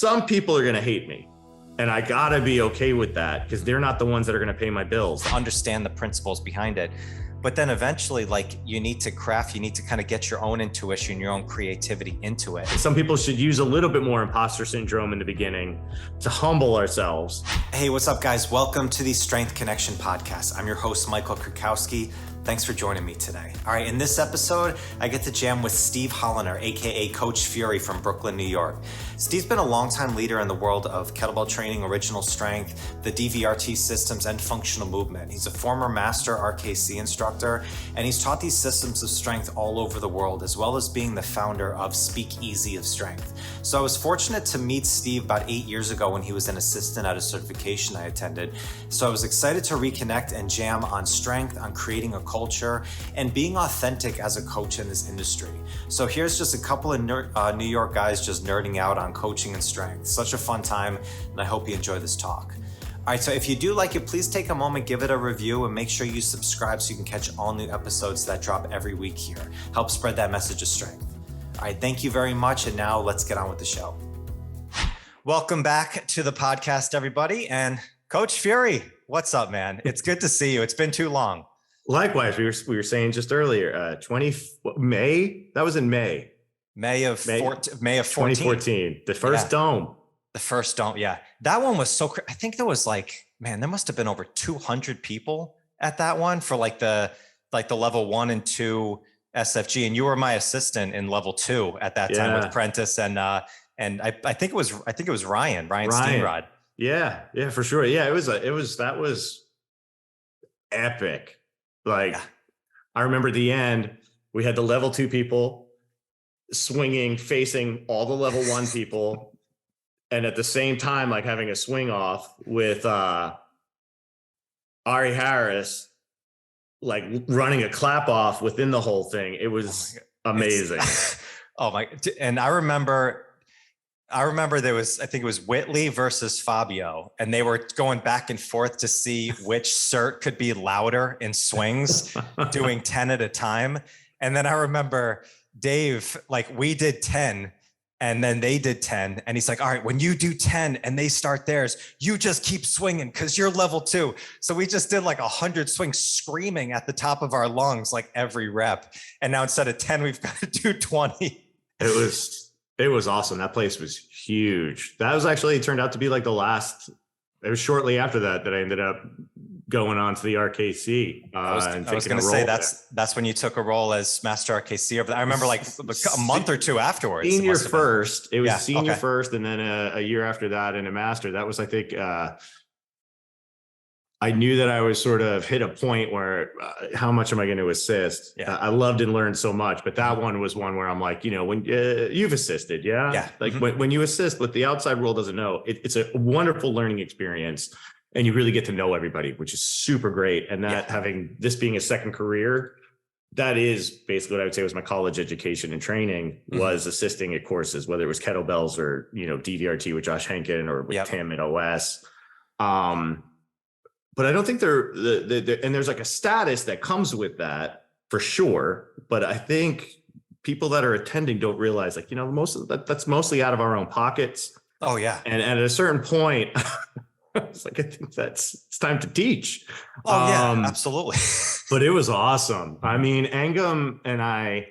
some people are going to hate me. And I got to be okay with that because they're not the ones that are going to pay my bills. Understand the principles behind it. But then eventually, like, you need to kind of get your own intuition, your own creativity into it. Some people should use a little bit more imposter syndrome in the beginning to humble ourselves. Hey, what's up, guys? Welcome to the Strength Connection podcast. I'm your host, Michael Kurkowski. Thanks for joining me today. All right, in this episode, I get to jam with Steve Holiner, aka Coach Fury from Brooklyn, New York. Steve's been a longtime leader in the world of kettlebell training, original strength, the DVRT systems, and functional movement. He's a former master RKC instructor, and he's taught these systems of strength all over the world, as well as being the founder of Speakeasy of Strength. So I was fortunate to meet Steve about 8 years ago when he was an assistant at a certification I attended. So I was excited to reconnect and jam on strength, on creating a culture, and being authentic as a coach in this industry. So here's just a couple of New York guys just nerding out on coaching and strength. Such a fun time, and I hope you enjoy this talk. All right, so if you do like it, please take a moment, give it a review, and make sure you subscribe so you can catch all new episodes that drop every week here. Help spread that message of strength. All right, thank you very much, and now let's get on with the show. Welcome back to the podcast, everybody, and Coach Fury, what's up, man? It's good to see you. It's been too long. Likewise, we were saying just earlier, May. That was in May. May of 2014. The first dome. The first dome. Yeah, that one was so. I think there was there must have been over 200 people at that one for the level 1 and 2 SFG, and you were my assistant in level 2 at that time with Prentice and I think it was Ryan Steenrod. Yeah, for sure. Yeah, that was epic. I remember at the end, we had the level 2 people swinging, facing all the level 1 people. And at the same time, having a swing off with Ari Harris, running a clap off within the whole thing. It was amazing. And I remember there was, I think it was Whitley versus Fabio, and they were going back and forth to see which cert could be louder in swings, doing 10 at a time. And then I remember Dave, we did 10 and then they did 10. And he's like, all right, when you do 10 and they start theirs, you just keep swinging because you're level 2. So we just did 100 swings screaming at the top of our lungs, every rep. And now instead of 10, we've got to do 20. It was awesome. That place was huge. That was actually, it turned out to be the last, it was shortly after that I ended up going on to the RKC. I was going to say that's when you took a role as Master RKC over there. I remember a month or two afterwards. Senior first. It was senior first, and then a year after that in a master. That was, I think, I knew that I was sort of hit a point where how much am I going to assist? Yeah. I loved and learned so much, but that one was one where I'm when you've assisted, when you assist, what the outside world doesn't know, it's a wonderful learning experience, and you really get to know everybody, which is super great. And that having this being a second career, that is basically what I would say was my college education and training was assisting at courses, whether it was kettlebells or DVRT with Josh Henkin or with Tim at OS. But I don't think and there's a status that comes with that for sure. But I think people that are attending don't realize most of that's mostly out of our own pockets. Oh yeah. And at a certain point, it's I think it's time to teach. Oh yeah, absolutely. But it was awesome. I mean, Engum and I've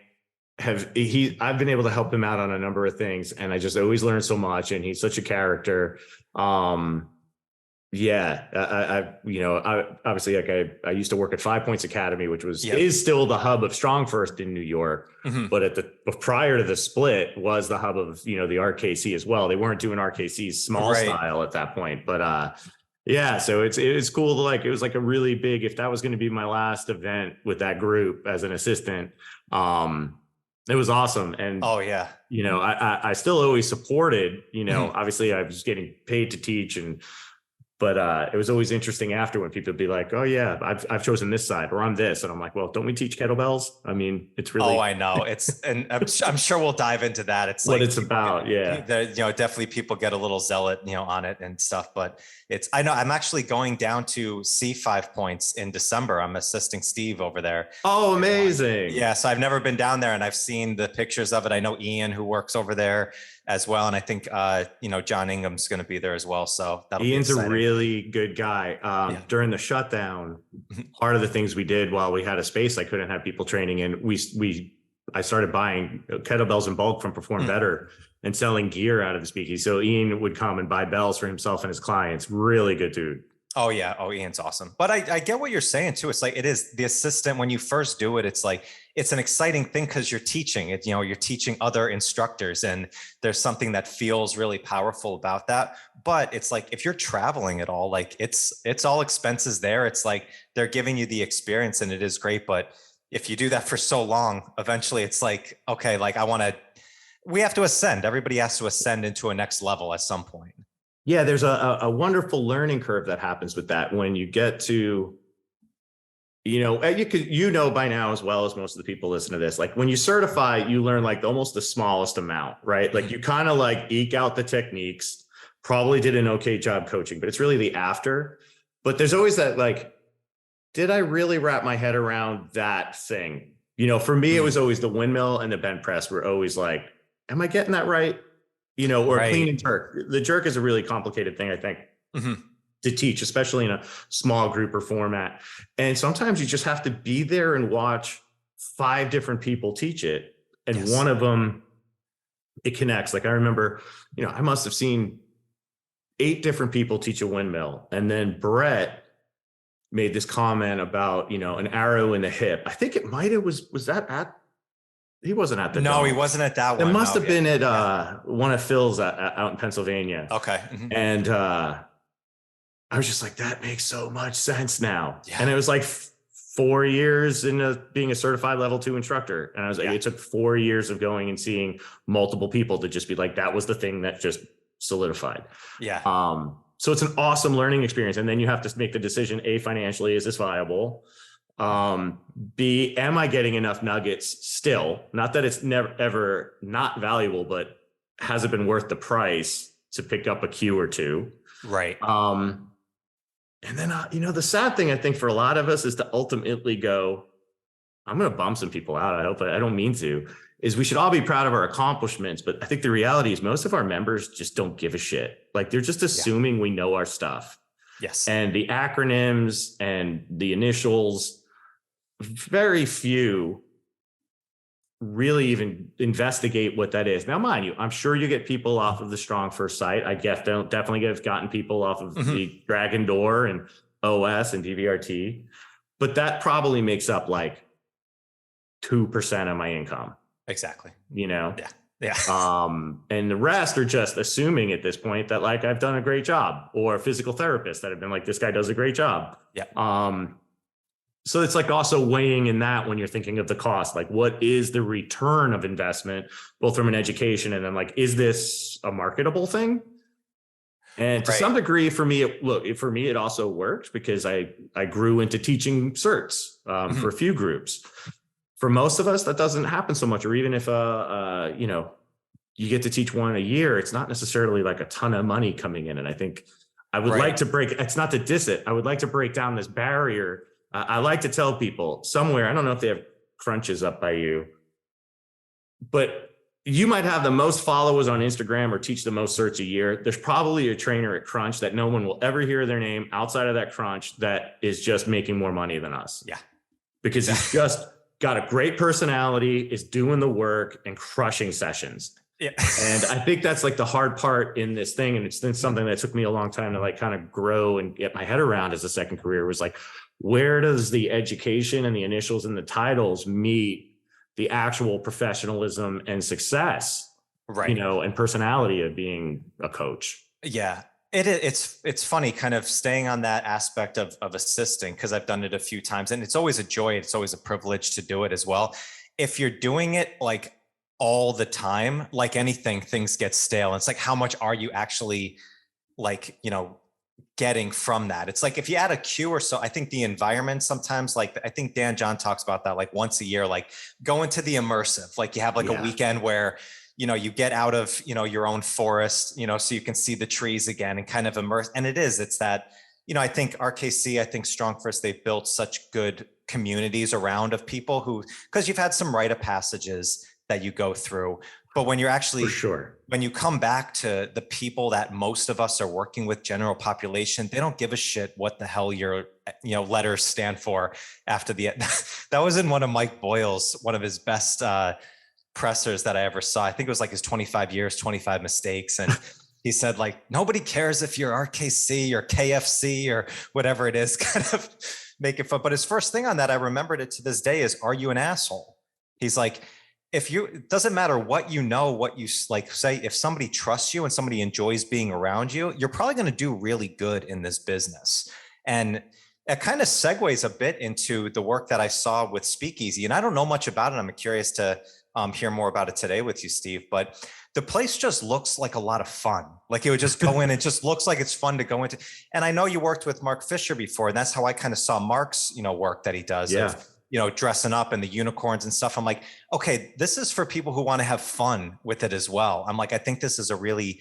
been able to help him out on a number of things, and I just always learn so much, and he's such a character. I obviously I used to work at 5 Points Academy, which is still the hub of Strong First in New York, but prior to the split was the hub of the RKC as well. They weren't doing RKC's small style at that point, but so it's cool. It was a really big, if that was going to be my last event with that group as an assistant, it was awesome. And I still always supported, obviously I was getting paid to teach but it was always interesting after when people would be like, oh yeah, I've chosen this side or I'm this. And I'm like, well, don't we teach kettlebells? I mean, it's really. Oh, I know. And I'm sure we'll dive into that. It's what it's about. Definitely people get a little zealot, on it and stuff, but I know I'm actually going down to see 5 Points in December. I'm assisting Steve over there. Oh, amazing. So I've never been down there, and I've seen the pictures of it. I know Ian, who works over there. as well. And I think, John Engum's going to be there as well. So that'll Ian's be exciting. a really good guy. During the shutdown, part of the things we did while we had a space I couldn't have people training in, I started buying kettlebells in bulk from Perform Better and selling gear out of the Speakeasy. So Ian would come and buy bells for himself and his clients. Really good dude. Oh yeah. Oh, Ian's awesome. But I get what you're saying too. It's like, it is the assistant. When you first do it, it's like, it's an exciting thing because you're teaching it, you're teaching other instructors, and there's something that feels really powerful about that. But it's like, if you're traveling at all, like it's all expenses there. It's like, they're giving you the experience and it is great. But if you do that for so long, eventually it's like, okay, like we have to ascend. Everybody has to ascend into a next level at some point. Yeah, there's a wonderful learning curve that happens with that when you get to, by now as well as most of the people listen to this, like when you certify, you learn like almost the smallest amount, right? Like you kind of like eke out the techniques, probably did an okay job coaching, but it's really the after. But there's always that like, did I really wrap my head around that thing? For me, it was always the windmill and the bent press were always like, am I getting that right? Or Right. clean and jerk. The jerk is a really complicated thing, I think, to teach, especially in a small group or format. And sometimes you just have to be there and watch 5 different people teach it. And one of them, it connects. Like I remember, I must have seen 8 different people teach a windmill. And then Brett made this comment about, an arrow in the hip. I think it might have was that at, he wasn't at the No, dome. he wasn't at that one. It must have been at one of Phil's out in Pennsylvania. Okay. And I was just like, that makes so much sense now. Yeah. And it was like 4 years in being a certified level 2 instructor. And I was like, it took 4 years of going and seeing multiple people to just be like, that was the thing that just solidified. Yeah. So it's an awesome learning experience. And then you have to make the decision, A, financially, is this viable? B, am I getting enough nuggets still? Not that it's never, ever not valuable, but has it been worth the price to pick up a cue or two? Right. And then, the sad thing I think for a lot of us is to ultimately go, I'm going to bum some people out. I hope I don't mean to, is we should all be proud of our accomplishments. But I think the reality is most of our members just don't give a shit. Like they're just assuming we know our stuff. Yes. And the acronyms and the initials, very few really even investigate what that is. Now, mind you, I'm sure you get people off of the Strong First site. I guess definitely have gotten people off of the Dragon Door and OS and DVRT, but that probably makes up like 2% of my income. Exactly. Yeah. Yeah. And the rest are just assuming at this point that like I've done a great job, or physical therapists that have been like, this guy does a great job. Yeah. So it's like also weighing in that when you're thinking of the cost, like what is the return of investment, both from an education and then like, is this a marketable thing? And to some degree for me, it also worked because I grew into teaching certs for a few groups. For most of us, that doesn't happen so much. Or even if, you get to teach one a year, it's not necessarily like a ton of money coming in. And I think I would like to it's not to diss it. I would like to break down this barrier. I like to tell people somewhere, I don't know if they have crunches up by you, but you might have the most followers on Instagram or teach the most certs a year. There's probably a trainer at Crunch that no one will ever hear their name outside of that Crunch that is just making more money than us. Yeah. Because he's just got a great personality, is doing the work and crushing sessions. Yeah. And I think that's like the hard part in this thing. And it's been something that took me a long time to like kind of grow and get my head around as a second career, was like, where does the education and the initials and the titles meet the actual professionalism and success, and personality of being a coach? Yeah. It's funny kind of staying on that aspect of assisting, because I've done it a few times and it's always a joy. It's always a privilege to do it as well. If you're doing it like all the time, like anything, things get stale. It's like, how much are you actually like, getting from that? It's like if you add a cue or so, I think the environment sometimes, like I think Dan John talks about that like once a year, like go into the immersive, like you have like a weekend where, you get out of, your own forest, so you can see the trees again and kind of immerse. And it's that, I think RKC, I think Strong First, they've built such good communities around of people who, because you've had some rite of passages that you go through. But when you're actually, For sure. when you come back to the people that most of us are working with, general population, they don't give a shit what the hell your, letters stand for after the, that was in one of Mike Boyle's, one of his best pressers that I ever saw. I think it was like his 25 years, 25 mistakes. And he said, like, nobody cares if you're RKC or KFC or whatever it is, kind of make it fun. But his first thing on that, I remembered it to this day, is, are you an asshole? He's like, it doesn't matter what you know, what you like, say, if somebody trusts you and somebody enjoys being around you, you're probably going to do really good in this business. And it kind of segues a bit into the work that I saw with Speakeasy. And I don't know much about it. I'm curious to hear more about it today with you, Steve, but the place just looks like a lot of fun. Like it would just go in, it just looks like it's fun to go into. And I know you worked with Mark Fisher before, and that's how I kind of saw Mark's, work that he does. Yeah. Of, dressing up and the unicorns and stuff. I'm like, okay, this is for people who want to have fun with it as well. I'm like, I think this is a really,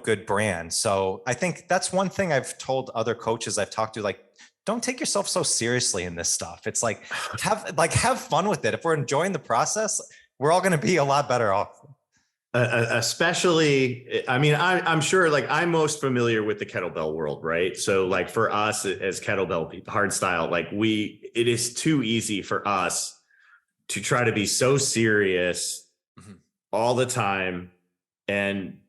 good brand. So I think that's one thing I've told other coaches I've talked to, like, don't take yourself so seriously in this stuff. It's like, have fun with it. If we're enjoying the process, we're all going to be a lot better off. Especially, I mean, I'm sure, like, I'm most familiar with the kettlebell world, right? So like for us as kettlebell hardstyle, like it is too easy for us to try to be so serious all the time. And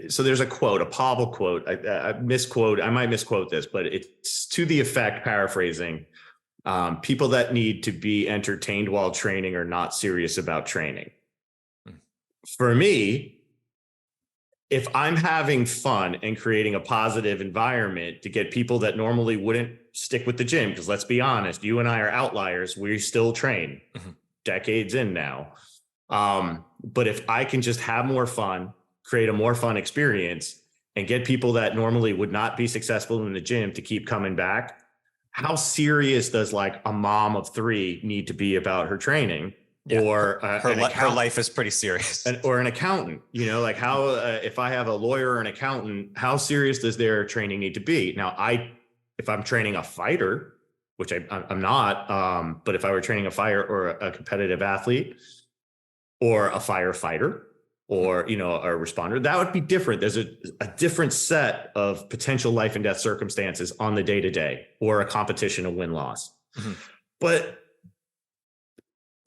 so there's a quote, a Pavel quote, I might misquote this, but it's to the effect, paraphrasing, people that need to be entertained while training are not serious about training. For me, if I'm having fun and creating a positive environment to get people that normally wouldn't stick with the gym, because let's be honest, you and I are outliers. We still train decades in now. But if I can just have more fun, create a more fun experience, and get people that normally would not be successful in the gym to keep coming back, how serious does like a mom of 3 need to be about her training? Yeah. Or her life is pretty serious. Or an accountant, like how, if I have a lawyer or an accountant, how serious does their training need to be? Now, if I'm training a fighter, which I'm not, but if I were training a fighter or a competitive athlete or a firefighter or, a responder, that would be different. There's a different set of potential life and death circumstances on the day-to-day, or a competition, a win-loss. But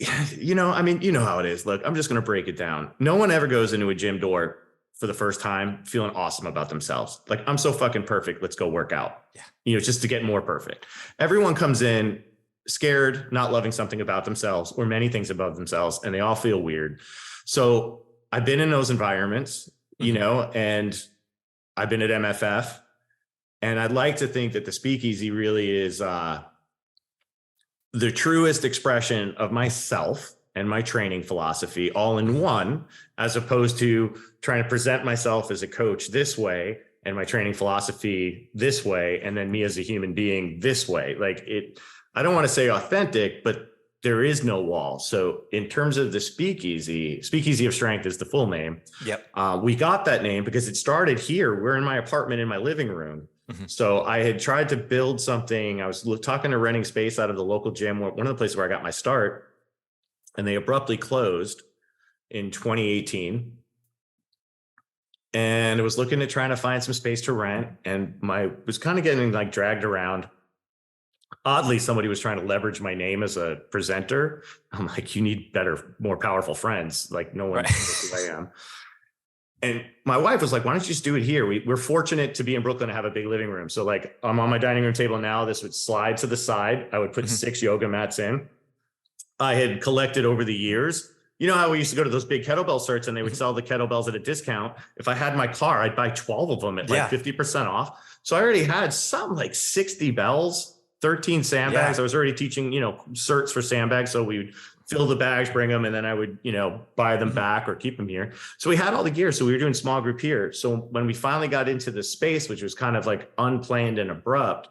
I mean, you know how it is. Look, I'm just going to break it down. No one ever goes into a gym door for the first time feeling awesome about themselves. Like, I'm so fucking perfect, let's go work out. Yeah. Just to get more perfect. Everyone comes in scared, not loving something about themselves or many things about themselves, and they all feel weird. So I've been in those environments, and I've been at MFF, and I'd like to think that the Speakeasy really is, the truest expression of myself and my training philosophy all in one, as opposed to trying to present myself as a coach this way and my training philosophy this way, and then me as a human being this way. Like, I don't want to say authentic, but there is no wall. So in terms of the Speakeasy of Strength is the full name. Yep. We got that name because it started here. We're in my apartment in my living room. So I had tried to build something. I was talking to renting space out of the local gym, one of the places where I got my start, and they abruptly closed in 2018. And I was looking at trying to find some space to rent, and was kind of getting like dragged around. Oddly, somebody was trying to leverage my name as a presenter. I'm like, you need better, more powerful friends. Like, no one knows who I am. And my wife was like, why don't you just do it here? We're fortunate to be in Brooklyn to have a big living room. So like, I'm on my dining room table now. This would slide to the side. I would put 6 yoga mats in. I had collected over the years. You know how we used to go to those big kettlebell certs and they would sell the kettlebells at a discount. If I had my car, I'd buy 12 of them at like 50% off. So I already had some like 60 bells, 13 sandbags. I was already teaching, certs for sandbags. So we would fill the bags, bring them, and then I would, buy them back or keep them here. So we had all the gear. So we were doing small group here. So when we finally got into the space, which was kind of like unplanned and abrupt,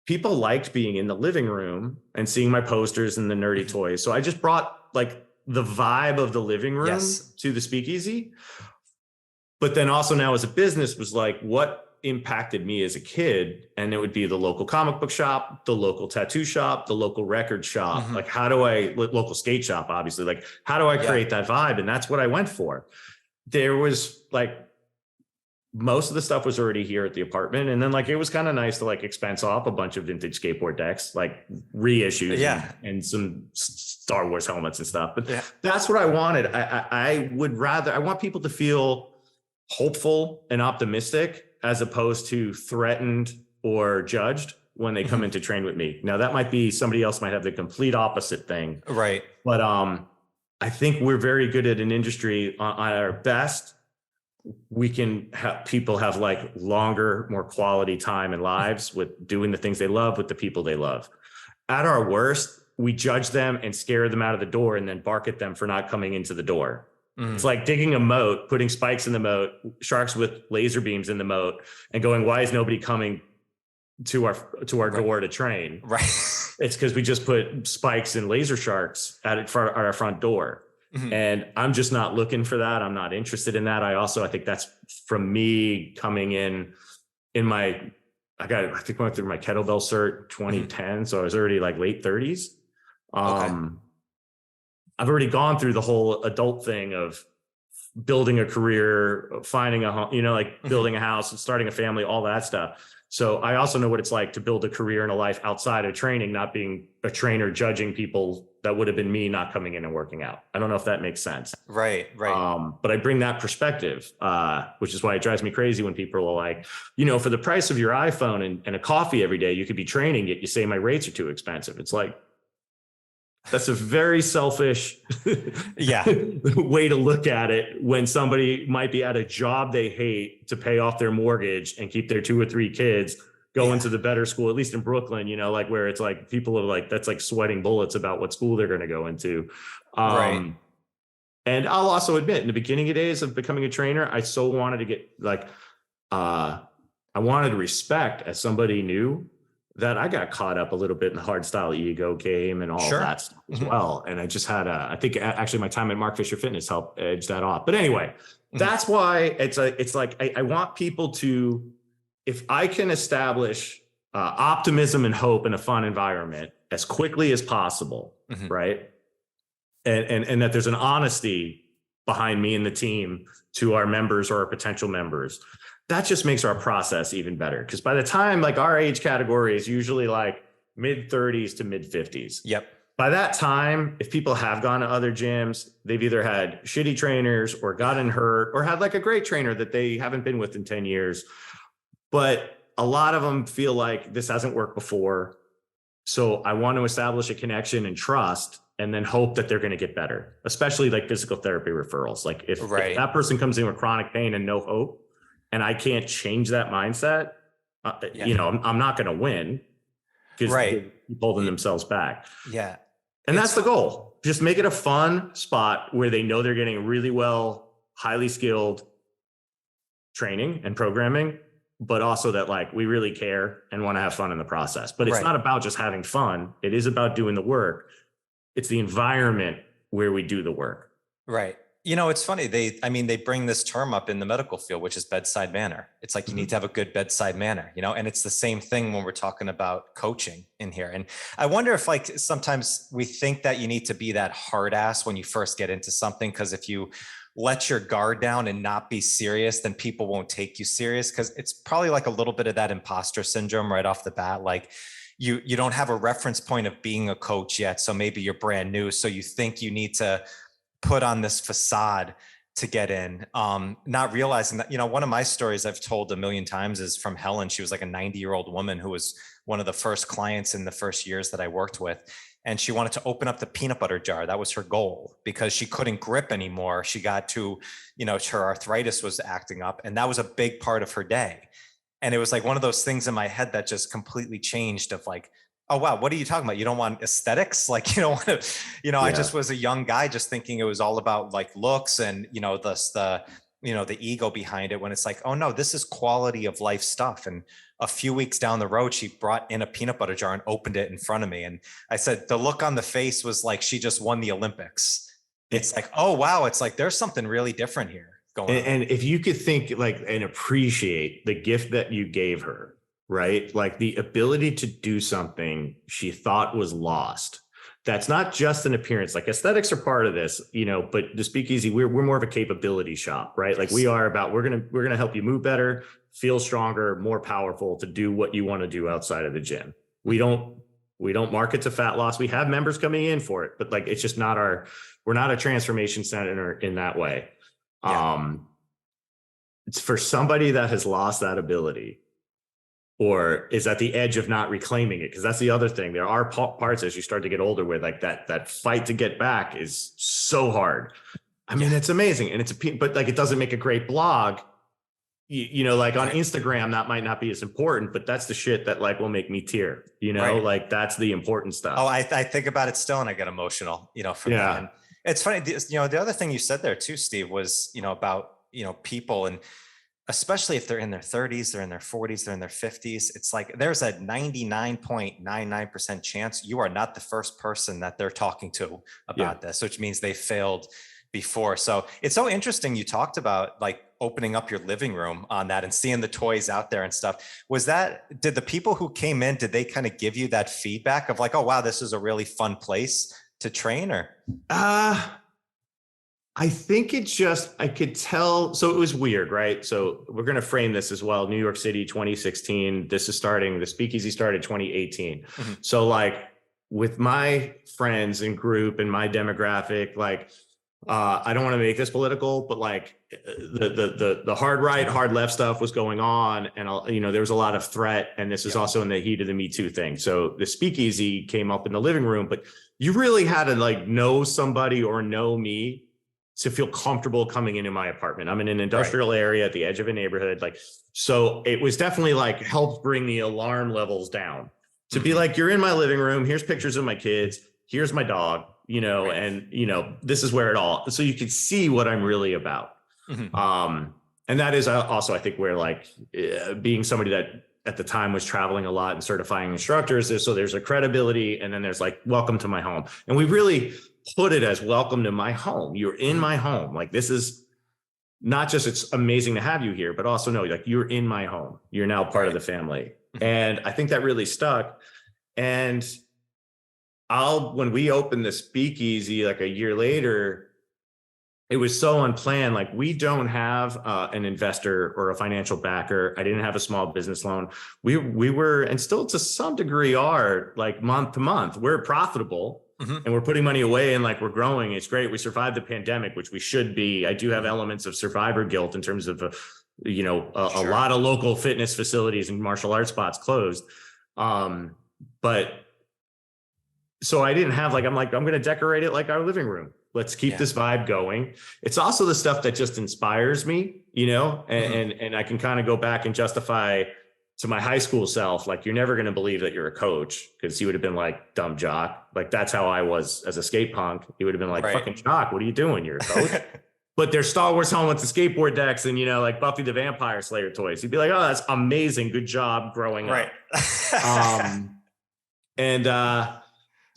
people liked being in the living room and seeing my posters and the nerdy toys. So I just brought like the vibe of the living room to the Speakeasy. But then also now as a business was like, what impacted me as a kid. And it would be the local comic book shop, the local tattoo shop, the local record shop. Like, how do local skate shop, obviously, like, how do I create that vibe? And that's what I went for. There was like, most of the stuff was already here at the apartment. And then like, it was kind of nice to like expense off a bunch of vintage skateboard decks, like reissues and some Star Wars helmets and stuff. But that's what I wanted. I want people to feel hopeful and optimistic as opposed to threatened or judged when they come in to train with me. Now that might be, somebody else might have the complete opposite thing. Right. But I think we're very good at an industry on our best. We can have people have like longer, more quality time in lives with doing the things they love with the people they love. At our worst, we judge them and scare them out of the door and then bark at them for not coming into the door. It's like digging a moat, putting spikes in the moat, sharks with laser beams in the moat, and going, why is nobody coming to our door to train? Right. It's because we just put spikes and laser sharks at our front door. And I'm just not looking for that. I'm not interested in that. I think that's from me coming in I think I went through my kettlebell cert 2010. So I was already like late 30s. I've already gone through the whole adult thing of building a career, finding a home, like building a house and starting a family, all that stuff. So I also know what it's like to build a career and a life outside of training, not being a trainer, judging people that would have been me not coming in and working out. I don't know if that makes sense. Right. But I bring that perspective, which is why it drives me crazy when people are like, for the price of your iPhone and a coffee every day, you could be training, yet you say my rates are too expensive. It's like, that's a very selfish way to look at it when somebody might be at a job they hate to pay off their mortgage and keep their 2 or 3 kids going to the better school, at least in Brooklyn, like where it's like people are like, that's like sweating bullets about what school they're going to go into. And I'll also admit, in the beginning of days of becoming a trainer, I so wanted to get like, I wanted respect as somebody new, that I got caught up a little bit in the hard style ego game and all that stuff as well. And I just had I think actually my time at Mark Fisher Fitness helped edge that off. But anyway, that's why it's like, I want people to, if I can establish optimism and hope in a fun environment as quickly as possible, right? And that there's an honesty behind me and the team to our members or our potential members, that just makes our process even better. Because by the time, like, our age category is usually like mid 30s to mid 50s. Yep. By that time, if people have gone to other gyms, they've either had shitty trainers or gotten hurt or had like a great trainer that they haven't been with in 10 years. But a lot of them feel like this hasn't worked before. So I want to establish a connection and trust and then hope that they're going to get better, especially like physical therapy referrals. Like if that person comes in with chronic pain and no hope, and I can't change that mindset, I'm not going to win because they're holding themselves back. Yeah. And that's the goal. Just make it a fun spot where they know they're getting really well, highly skilled training and programming, but also that like we really care and want to have fun in the process. But it's not about just having fun. It is about doing the work. It's the environment where we do the work. Right. It's funny. They bring this term up in the medical field, which is bedside manner. It's like you need to have a good bedside manner, and it's the same thing when we're talking about coaching in here. And I wonder if like sometimes we think that you need to be that hard ass when you first get into something, because if you let your guard down and not be serious, then people won't take you serious, because it's probably like a little bit of that imposter syndrome right off the bat. Like you don't have a reference point of being a coach yet. So maybe you're brand new. So you think you need to put on this facade to get in, not realizing that, one of my stories I've told a million times is from Helen. She was like a 90-year-old woman who was one of the first clients in the first years that I worked with. And she wanted to open up the peanut butter jar. That was her goal, because she couldn't grip anymore. She got to, her arthritis was acting up, and that was a big part of her day. And it was like one of those things in my head that just completely changed of like, oh, wow, what are you talking about? You don't want aesthetics? Like, you don't want to, I just was a young guy just thinking it was all about like looks and, the ego behind it, when it's like, oh no, this is quality of life stuff. And a few weeks down the road, she brought in a peanut butter jar and opened it in front of me. And I said, the look on the face was like, she just won the Olympics. It's like, oh, wow. It's like, there's something really different here. going on. And if you could think like and appreciate the gift that you gave her, right? Like the ability to do something she thought was lost. That's not just an appearance. Like aesthetics are part of this, but the Speakeasy, we're more of a capability shop, right? Like we are about, we're gonna help you move better, feel stronger, more powerful to do what you want to do outside of the gym. We don't market to fat loss. We have members coming in for it, but like it's just not we're not a transformation center in that way. Yeah. It's for somebody that has lost that ability or is at the edge of not reclaiming it. Cause that's the other thing. There are parts as you start to get older where like that fight to get back is so hard. I mean, it's amazing. And but like, it doesn't make a great blog, like on Instagram, that might not be as important, but that's the shit that like will make me tear, like that's the important stuff. Oh, I think about it still and I get emotional, from that. And it's funny, the other thing you said there too, Steve, was, about, people and especially if they're in their 30s, they're in their 40s, they're in their 50s. It's like there's a 99.99% chance you are not the first person that they're talking to about this, which means they failed before. So it's so interesting. You talked about like opening up your living room on that and seeing the toys out there and stuff. Did the people who came in, did they kind of give you that feedback of like, oh, wow, this is a really fun place to train or? I think I could tell. So it was weird, right? So we're going to frame this as well. New York City, 2016. The Speakeasy started 2018. Mm-hmm. So like with my friends and group and my demographic, like, I don't want to make this political, but like the hard right, hard left stuff was going on. And, there was a lot of threat. And this is also in the heat of the Me Too thing. So the Speakeasy came up in the living room, but you really had to like know somebody or know me to feel comfortable coming into my apartment. I'm in an industrial area at the edge of a neighborhood. Like, so it was definitely like helped bring the alarm levels down to be like, you're in my living room. Here's pictures of my kids. Here's my dog, and this is where it all, so you could see what I'm really about. Mm-hmm. And that is also, I think where like being somebody that at the time was traveling a lot and certifying instructors. There's a credibility and then there's like, welcome to my home. And we really put it as welcome to my home. You're in my home. Like this is not just, it's amazing to have you here, but also no, like you're in my home. You're now part of the family. And I think that really stuck. And when we opened the Speakeasy, like a year later, it was so unplanned. Like we don't have an investor or a financial backer. I didn't have a small business loan. We were, and still to some degree are like month to month, we're profitable. Mm-hmm. And we're putting money away and like we're growing. It's great. We survived the pandemic, which we should be. I do have elements of survivor guilt in terms of, a lot of local fitness facilities and martial arts spots closed. But so I didn't have I'm going to decorate it like our living room. Let's keep this vibe going. It's also the stuff that just inspires me, and I can kind of go back and justify to my high school self, like, you're never going to believe that you're a coach, because he would have been like, dumb jock. Like, that's how I was as a skate punk. He would have been like, fucking jock, what are you doing? You're a coach. But there's Star Wars helmets and skateboard decks and, like Buffy the Vampire Slayer toys. He'd be like, oh, that's amazing. Good job growing up.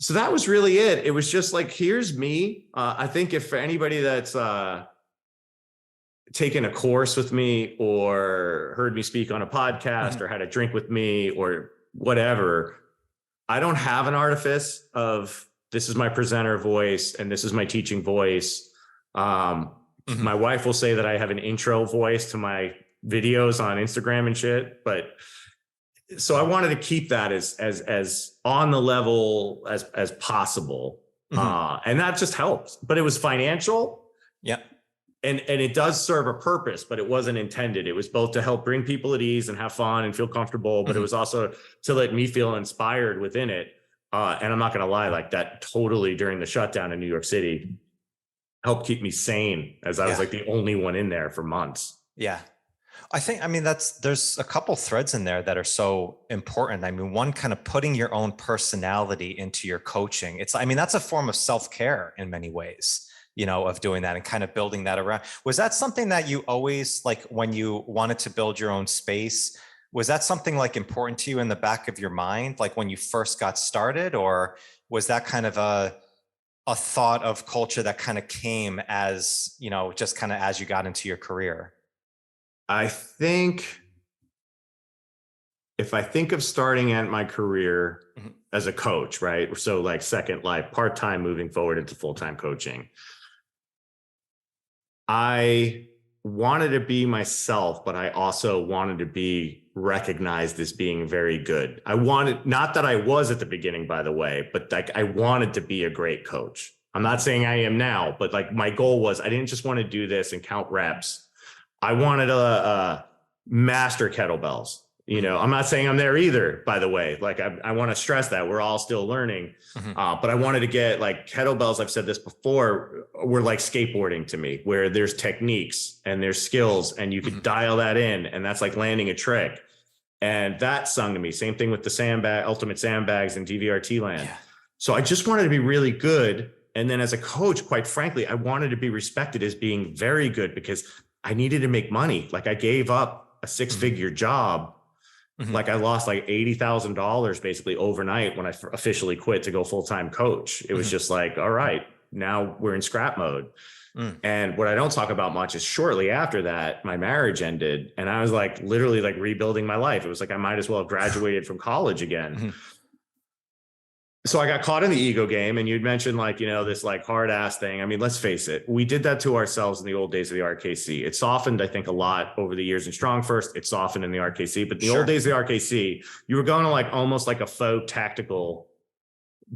So that was really it. It was just like, here's me. I think if for anybody that's taken a course with me or heard me speak on a podcast or had a drink with me or whatever, I don't have an artifice of this is my presenter voice and this is my teaching voice. My wife will say that I have an intro voice to my videos on Instagram and shit, but so I wanted to keep that as on the level as possible. And that just helps, but it was financial. Yeah. And it does serve a purpose, but it wasn't intended. It was both to help bring people at ease and have fun and feel comfortable, but it was also to let me feel inspired within it. And I'm not going to lie, like that totally during the shutdown in New York City helped keep me sane, as I was like the only one in there for months. Yeah. There's a couple threads in there that are so important. I mean, one, kind of putting your own personality into your coaching. That's a form of self-care in many ways, of doing that and kind of building that around. Was that something that you always, like when you wanted to build your own space, was that something like important to you in the back of your mind, like when you first got started, or was that kind of a thought of culture that kind of came as, just kind of as you got into your career? I think if I think of starting at my career as a coach, right? So like second life, part-time moving forward into full-time coaching. I wanted to be myself, but I also wanted to be recognized as being very good. I wanted, not that I was at the beginning, by the way, but like I wanted to be a great coach. I'm not saying I am now, but like my goal was, I didn't just want to do this and count reps. I wanted to master kettlebells. I'm not saying I'm there either, by the way. Like I want to stress that we're all still learning, but I wanted to get like kettlebells. I've said this before, were like skateboarding to me, where there's techniques and there's skills and you could dial that in. And that's like landing a trick. And that sung to me. Same thing with the ultimate sandbags and DVRT land. Yeah. So I just wanted to be really good. And then as a coach, quite frankly, I wanted to be respected as being very good because I needed to make money. Like I gave up a 6-figure job. Like I lost like $80,000 basically overnight when I officially quit to go full-time coach. It was just like, all right, now we're in scrap mode. And what I don't talk about much is shortly after that, my marriage ended and I was like literally like rebuilding my life. It was like, I might as well have graduated from college again. So I got caught in the ego game, and you'd mentioned like, this like hard ass thing. I mean, let's face it. We did that to ourselves in the old days of the RKC. It softened, I think, a lot over the years in Strong First. It softened in the RKC, but the old days of the RKC, you were going to like almost like a faux tactical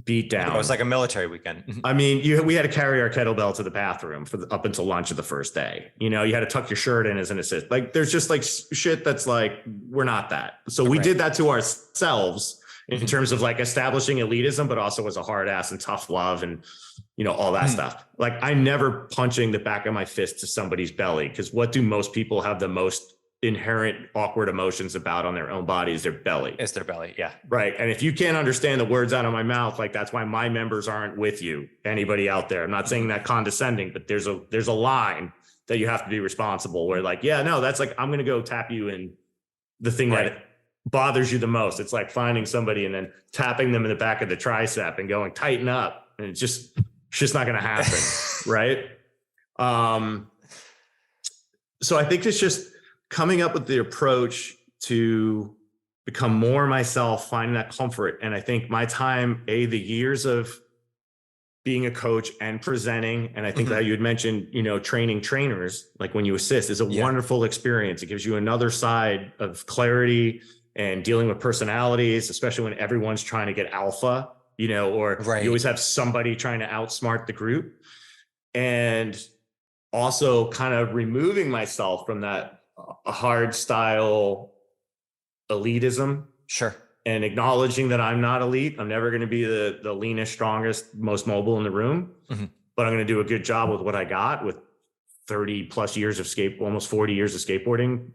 beatdown. It was like a military weekend. I mean, we had to carry our kettlebell to the bathroom up until lunch of the first day. You had to tuck your shirt in as an assist. Like there's just like shit that's like, we're not that. So we did that to ourselves in terms of like establishing elitism, but also as a hard ass and tough love and, all that stuff. Like I'm never punching the back of my fist to somebody's belly, because what do most people have the most inherent awkward emotions about on their own body is their belly. It's their belly. Yeah. Right. And if you can't understand the words out of my mouth, like that's why my members aren't with you, anybody out there. I'm not saying that condescending, but there's a line that you have to be responsible where like, yeah, no, that's like, I'm going to go tap you in the thing that bothers you the most. It's like finding somebody and then tapping them in the back of the tricep and going, tighten up. And it's just not going to happen. Right. So I think it's just coming up with the approach to become more myself, finding that comfort. And I think my time, the years of being a coach and presenting, and I think that you had mentioned, training trainers, like when you assist, is a wonderful experience. It gives you another side of clarity and dealing with personalities, especially when everyone's trying to get alpha, you always have somebody trying to outsmart the group. And also kind of removing myself from that hard style elitism. Sure. And acknowledging that I'm not elite. I'm never going to be the leanest, strongest, most mobile in the room, but I'm going to do a good job with what I got with 30 plus years of almost 40 years of skateboarding,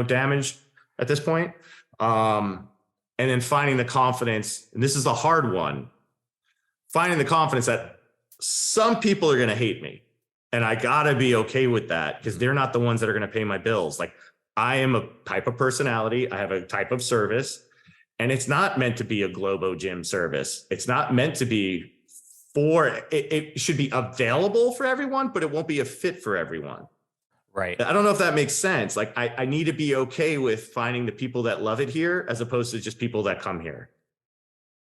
damage at this point. And then finding the confidence, and this is a hard one, finding the confidence that some people are going to hate me. And I gotta be okay with that because they're not the ones that are going to pay my bills. Like I am a type of personality. I have a type of service, and it's not meant to be a Globo gym service. It's not meant to be it should be available for everyone, but it won't be a fit for everyone. Right. I don't know if that makes sense. Like I need to be okay with finding the people that love it here as opposed to just people that come here.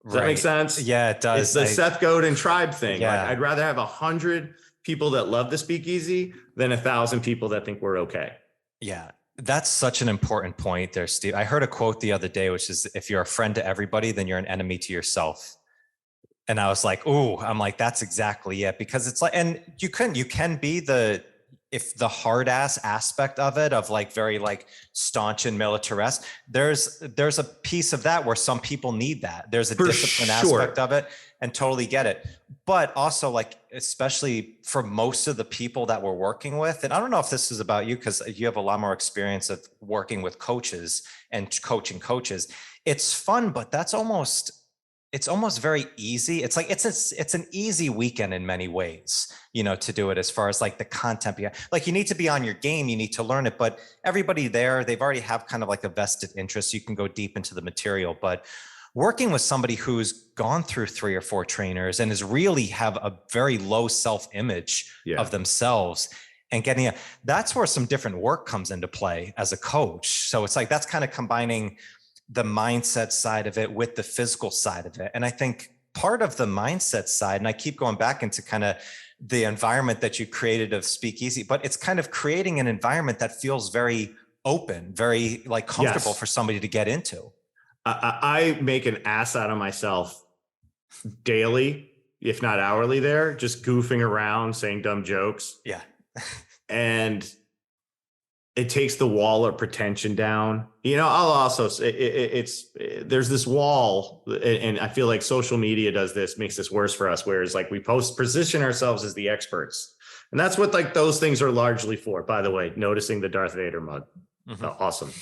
Does that make sense? Yeah, it does. It's the Seth Godin tribe thing. Yeah. Like, I'd rather have 100 people that love the speakeasy than 1,000 people that think we're okay. Yeah. That's such an important point there, Steve. I heard a quote the other day, which is, if you're a friend to everybody, then you're an enemy to yourself. And I was like, that's exactly it. Because it's like, and you can be the hard ass aspect of it, of like very like staunch and militaresque, there's a piece of that where some people need that. There's a discipline aspect of it, and totally get it. But also like, especially for most of the people that we're working with, and I don't know if this is about you because you have a lot more experience of working with coaches and coaching coaches. It's fun, but it's almost very easy. It's like, it's an easy weekend in many ways, to do it as far as like the content. Like you need to be on your game, you need to learn it, but everybody there, they've already have kind of like a vested interest. You can go deep into the material, but working with somebody who's gone through 3 or 4 trainers and is really have a very low self-image of themselves and that's where some different work comes into play as a coach. So it's like, that's kind of combining the mindset side of it with the physical side of it. And I think part of the mindset side, and I keep going back into kind of the environment that you created of Speakeasy, but it's kind of creating an environment that feels very open, very like comfortable for somebody to get into. I make an ass out of myself daily, if not hourly there, just goofing around, saying dumb jokes. Yeah. And it takes the wall of pretension down. I'll also say there's this wall, and I feel like social media does this, makes this worse for us, whereas like we position ourselves as the experts. And that's what like those things are largely for, by the way, noticing the Darth Vader mug. Awesome.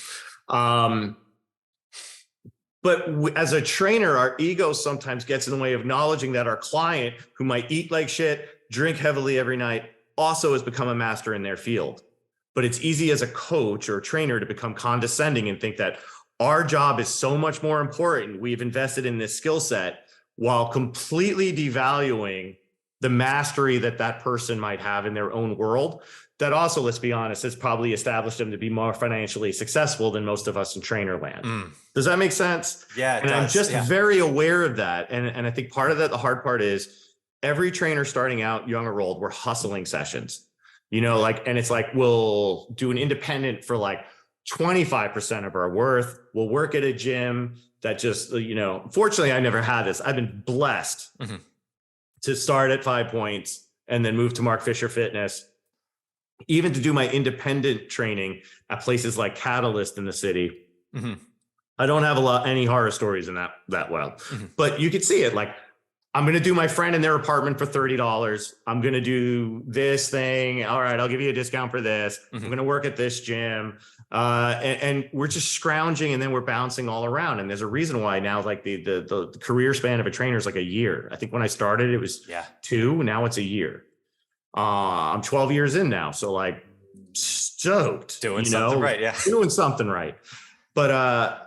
But as a trainer, our ego sometimes gets in the way of acknowledging that our client, who might eat like shit, drink heavily every night, also has become a master in their field. But it's easy as a coach or a trainer to become condescending and think that our job is so much more important. We've invested in this skill set while completely devaluing the mastery that person might have in their own world. That also, let's be honest, has probably established them to be more financially successful than most of us in trainer land. Does that make sense? Yeah, it and does. I'm just very aware of that. And I think part of that, the hard part is every trainer starting out, young or old, we're hustling sessions. And it's like, we'll do an independent for like 25% of our worth. We'll work at a gym that just, fortunately, I never had this. I've been blessed to start at 5 Points and then move to Mark Fisher Fitness, even to do my independent training at places like Catalyst in the city. I don't have any horror stories in that well, but you could see it. Like, I'm going to do my friend in their apartment for $30. I'm going to do this thing. All right, I'll give you a discount for this. I'm going to work at this gym. And we're just scrounging, and then we're bouncing all around. And there's a reason why now, like the career span of a trainer is like a year. I think when I started, it was 2. Now it's a year. I'm 12 years in now. So like stoked. Doing something right. Yeah. Doing something right. But,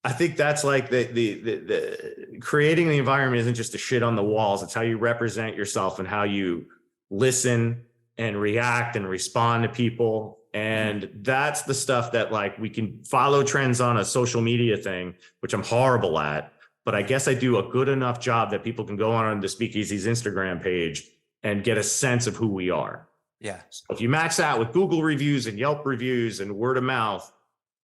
I think that's like the creating the environment isn't just a shit on the walls. It's how you represent yourself and how you listen and react and respond to people. And that's the stuff that like we can follow trends on a social media thing, which I'm horrible at, but I guess I do a good enough job that people can go on the Speakeasy's Instagram page and get a sense of who we are. Yeah. So if you max out with Google reviews and Yelp reviews and word of mouth,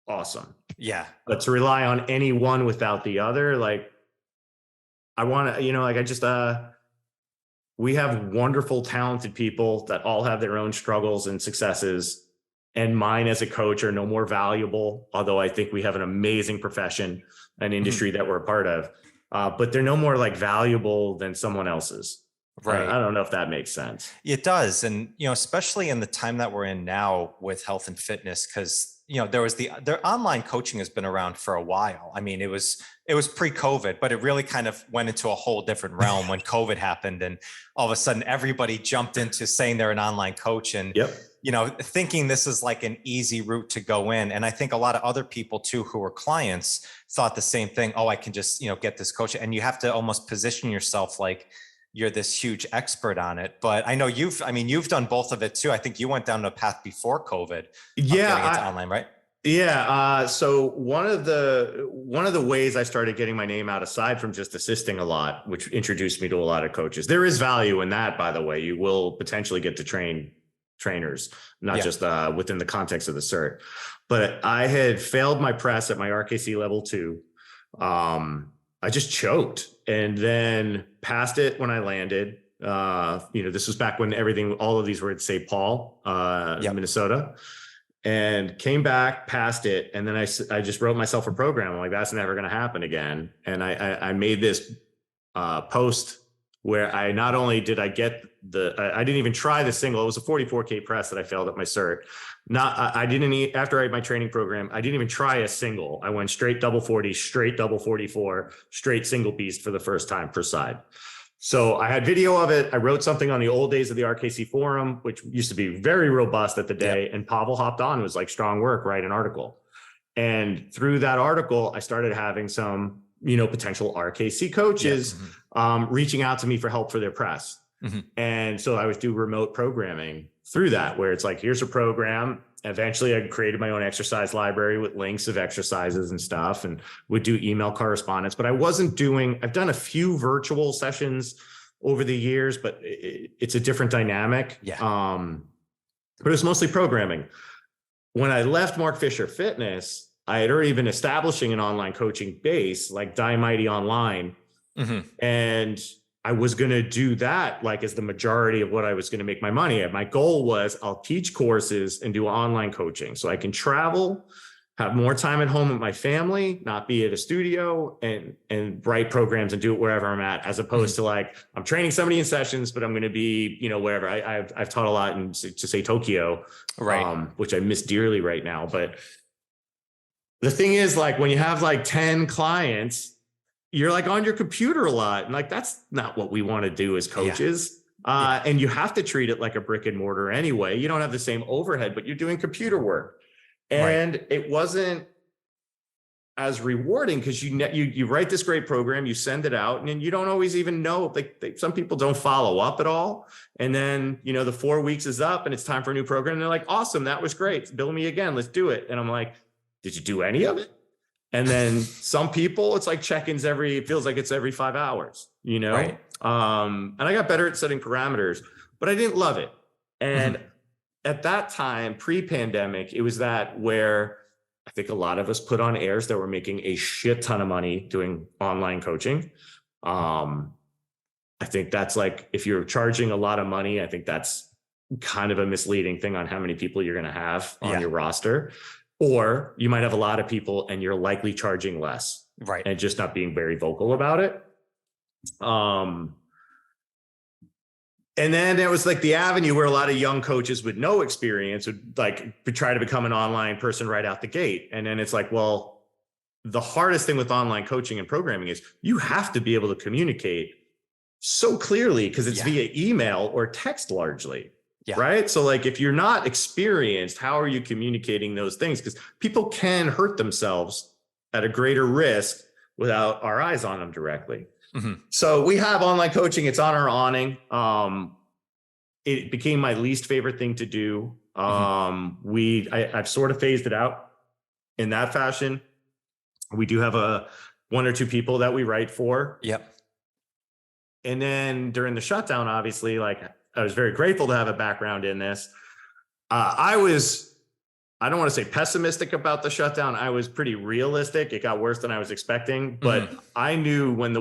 awesome. Yeah. But to rely on any one without the other, like I want to, we have wonderful, talented people that all have their own struggles and successes. And mine as a coach are no more valuable, although I think we have an amazing profession, an industry that we're a part of. But they're no more like valuable than someone else's. Right. I don't know if that makes sense. It does. And, especially in the time that we're in now with health and fitness, because there was their online coaching has been around for a while. I mean, it was pre-COVID, but it really kind of went into a whole different realm when COVID happened. And all of a sudden everybody jumped into saying they're an online coach and, thinking this is like an easy route to go in. And I think a lot of other people too, who were clients, thought the same thing. Oh, I can just, get this coach. And you have to almost position yourself like you're this huge expert on it. But I know you've done both of it too. I think you went down a path before COVID. Yeah. Getting into online, right? Yeah. So one of the ways I started getting my name out, aside from just assisting a lot, which introduced me to a lot of coaches, there is value in that, by the way. You will potentially get to train trainers, not just within the context of the cert. But I had failed my press at my RKC level 2. I just choked and then passed it when I landed. This was back when all of these were at St. Paul, Minnesota, and came back, passed it. And then I just wrote myself a program. I'm like, that's never going to happen again. And I made this post where I not only did I get I didn't even try the single. It was a 44K press that I failed at my cert. After my training program, I didn't even try a single. I went straight double 40, straight double 44, straight single beast for the first time per side. So I had video of it. I wrote something on the old days of the RKC forum, which used to be very robust at the day. And Pavel hopped on, was like, strong work, write an article. And through that article, I started having some potential RKC coaches reaching out to me for help for their press. And so I would do remote programming through that, where it's like, here's a program. Eventually I created my own exercise library with links of exercises and stuff, and would do email correspondence, but I've done a few virtual sessions over the years, but it's a different dynamic. But it's mostly programming. When I left Mark Fisher Fitness, I had already been establishing an online coaching base like Die Mighty Online. And I was going to do that like as the majority of what I was going to make my money at. My goal was I'll teach courses and do online coaching so I can travel, have more time at home with my family, not be at a studio, and write programs and do it wherever I'm at, as opposed to like, I'm training somebody in sessions, but I'm going to be, wherever. I've taught a lot in, to say, Tokyo, which I miss dearly right now. But the thing is, like, when you have like 10 clients, you're like on your computer a lot. And like, that's not what we want to do as coaches. And you have to treat it like a brick and mortar anyway. You don't have the same overhead, but you're doing computer work. And it wasn't as rewarding because you write this great program, you send it out, and then you don't always even know. Some people don't follow up at all. And then, the 4 weeks is up and it's time for a new program. And they're like, awesome, that was great. Bill me again, let's do it. And I'm like, did you do any of it? And then some people, it's like check-ins it feels like it's every 5 hours, And I got better at setting parameters, but I didn't love it. And at that time, pre-pandemic, it was that where I think a lot of us put on airs that were making a shit ton of money doing online coaching. I think that's like, if you're charging a lot of money, I think that's kind of a misleading thing on how many people you're going to have on your roster. Or you might have a lot of people and you're likely charging less, and just not being very vocal about it. And then there was like the avenue where a lot of young coaches with no experience would like try to become an online person right out the gate. And then it's like, well, the hardest thing with online coaching and programming is you have to be able to communicate so clearly because it's via email or text largely. Right. So like, if you're not experienced, how are you communicating those things? Because people can hurt themselves at a greater risk without our eyes on them directly. So we have online coaching. It's on our awning. It became my least favorite thing to do. I've sort of phased it out in that fashion. We do have one or two people that we write for. And then during the shutdown, obviously, like, I was very grateful to have a background in this. I don't want to say pessimistic about the shutdown. I was pretty realistic. It got worse than I was expecting, but I knew when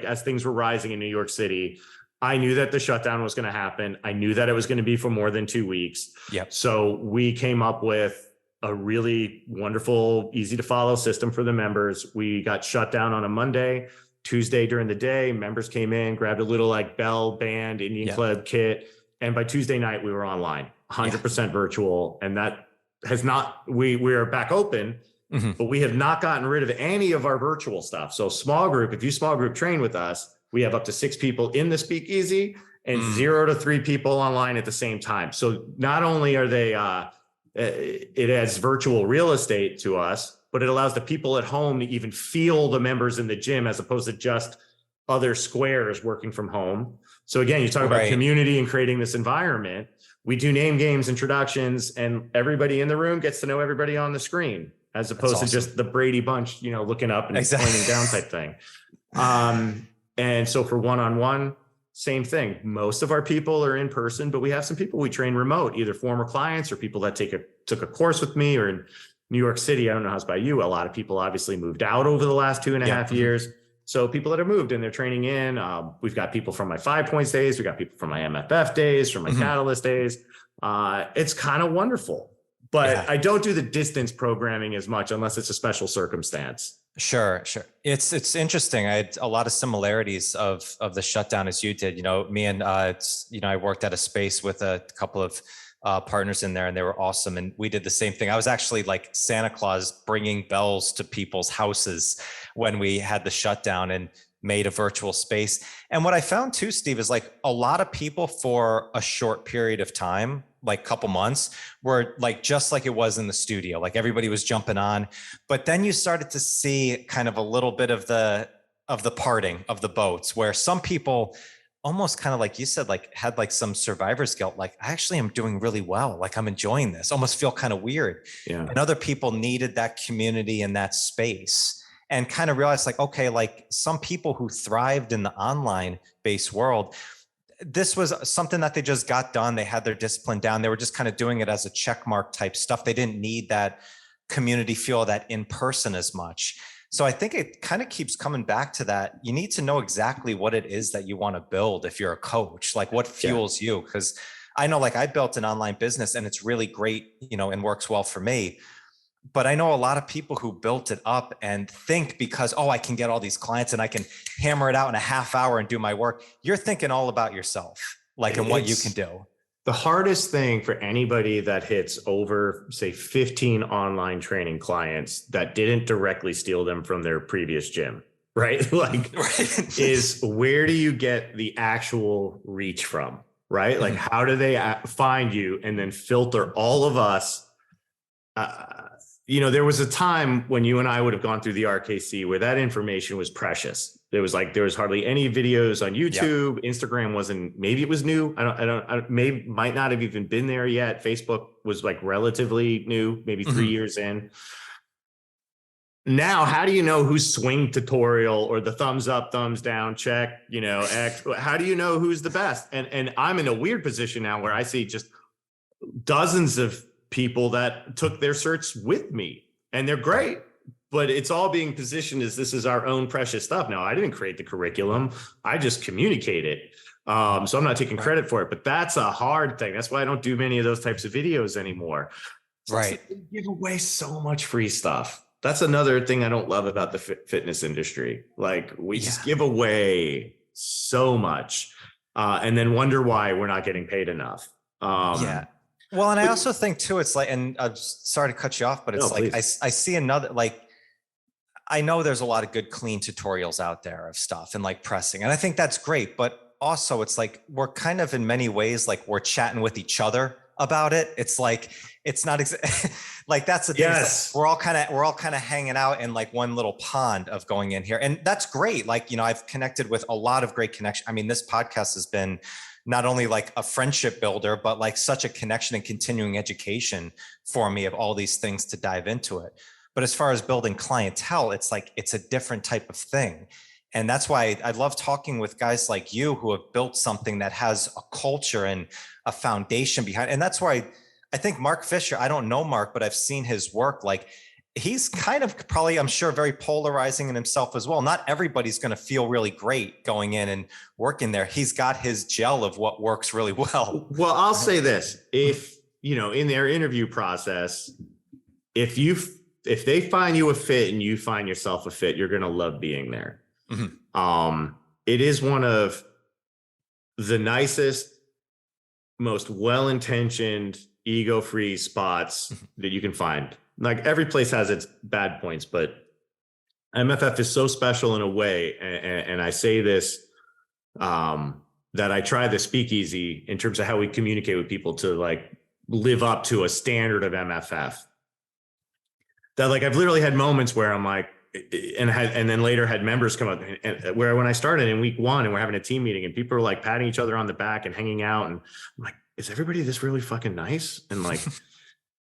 as things were rising in New York City, I knew that the shutdown was going to happen. I knew that it was going to be for more than 2 weeks. So we came up with a really wonderful, easy to follow system for the members. We got shut down on a Monday. Tuesday during the day, members came in, grabbed a little like bell band, Indian club kit. And by Tuesday night, we were online, 100% virtual. And that has not, we are back open, but we have not gotten rid of any of our virtual stuff. So small group, if you small group train with us, we have up to 6 people in the Speakeasy and 0 to 3 people online at the same time. So not only are they, it adds virtual real estate to us, but it allows the people at home to even feel the members in the gym as opposed to just other squares working from home. So again, you talk about community and creating this environment. We do name games, introductions, and everybody in the room gets to know everybody on the screen, as opposed to just the Brady Bunch, looking up and pointing down type thing. And so for one-on-one, same thing. Most of our people are in person, but we have some people we train remote, either former clients or people that took a course with me, or in New York City, I don't know how it's by you. A lot of people obviously moved out over the last 2.5 years. So people that have moved and they're training in, we've got people from my 5 points days. We got people from my MFF days, from my Catalyst days. It's kind of wonderful, but I don't do the distance programming as much unless it's a special circumstance. Sure. It's interesting. I had a lot of similarities of the shutdown as you did. Me and I worked at a space with a couple of partners in there, and they were awesome. And we did the same thing. I was actually like Santa Claus bringing bells to people's houses when we had the shutdown and made a virtual space. And what I found too, Steve, is like a lot of people for a short period of time like couple months were like just like it was in the studio, like everybody was jumping on. But then you started to see kind of a little bit of the parting of the boats, where some people almost kind of like you said, like had like some survivor's guilt, like I actually am doing really well, like I'm enjoying this, almost feel kind of weird. Yeah. And other people needed that community and that space, and kind of realized like, okay, like some people who thrived in the online based world, this was something that they just got done. They had their discipline down. They were just kind of doing it as a check mark type stuff. They didn't need that community feel, that in person as much. So I think it kind of keeps coming back to that. You need to know exactly what it is that you want to build if you're a coach, like what fuels you. Because I know, like I built an online business and it's really great, you know, and works well for me. But I know a lot of people who built it up and think because, oh, I can get all these clients and I can hammer it out in a half hour and do my work. You're thinking all about yourself, like, and what you can do. The hardest thing for anybody that hits over, say, 15 online training clients that didn't directly steal them from their previous gym, right? Like, is where do you get the actual reach from, right? Like, how do they find you and then filter all of us? You know, there was a time when you and I would have gone through the RKC where that information was precious. There was hardly any videos on YouTube. Yep. Instagram wasn't, maybe it was new. Might not have even been there yet. Facebook was like relatively new, maybe 3 years in. Now, how do you know whose swing tutorial or the thumbs up, thumbs down check, you know, X, how do you know who's the best? And I'm in a weird position now where I see just dozens of people that took their certs with me, and they're great, but it's all being positioned as this is our own precious stuff. Now, I didn't create the curriculum. I just communicate it. So I'm not taking credit for it, but that's a hard thing. That's why I don't do many of those types of videos anymore. Right. They give away so much free stuff. That's another thing I don't love about the fitness industry. Like, we just give away so much and then wonder why we're not getting paid enough. Well, and I also think too, it's like, and I'm sorry to cut you off, but it's I see another, like, I know there's a lot of good, clean tutorials out there of stuff and like pressing, and I think that's great. But also it's like, we're kind of in many ways, like we're chatting with each other about it. It's like, it's not like, that's the thing. Yes. Like, we're all kind of hanging out in like one little pond of going in here. And that's great. Like, you know, I've connected with a lot of great connection. I mean, this podcast has been not only like a friendship builder, but like such a connection and continuing education for me of all these things to dive into it. But as far as building clientele, it's like, it's a different type of thing. And that's why I love talking with guys like you who have built something that has a culture and a foundation behind. And that's why I think Mark Fisher, I don't know Mark, but I've seen his work. Like, he's kind of probably, I'm sure, very polarizing in himself as well. Not everybody's going to feel really great going in and working there. He's got his gel of what works really well. Well, I'll say this. If, you know, in their interview process, if they find you a fit and you find yourself a fit, you're going to love being there. It is one of the nicest, most well-intentioned, ego-free spots that you can find. Like, every place has its bad points, but MFF is so special in a way. And I say this, that I try the Speakeasy in terms of how we communicate with people to like live up to a standard of MFF. That, like, I've literally had moments where I'm like, and then later had members come up, and where when I started in week 1 and we're having a team meeting and people are like patting each other on the back and hanging out, and I'm like, is everybody this really fucking nice? And like,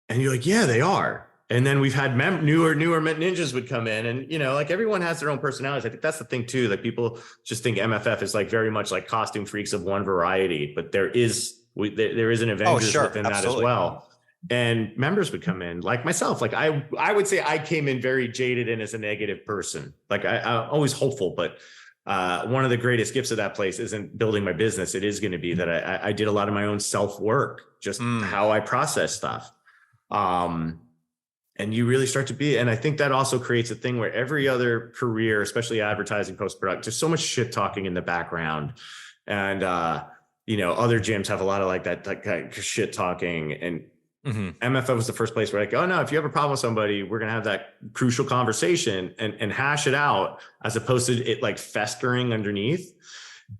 and you're like, yeah, they are. And then we've had newer ninjas would come in, and, you know, like, everyone has their own personalities. I think that's the thing too, that people just think MFF is like very much like costume freaks of one variety, but there is an Avengers within that as well. And members would come in like myself. Like, I would say I came in very jaded and as a negative person. Like, I'm always hopeful, but one of the greatest gifts of that place isn't building my business. It is going to be that I did a lot of my own self work, just how I process stuff. And you really start to be, and I think that also creates a thing where every other career, especially advertising, post-production, there's so much shit talking in the background. And, you know, other gyms have a lot of like that shit talking. And MFF was the first place where like, oh no, if you have a problem with somebody, we're going to have that crucial conversation and hash it out, as opposed to it like festering underneath.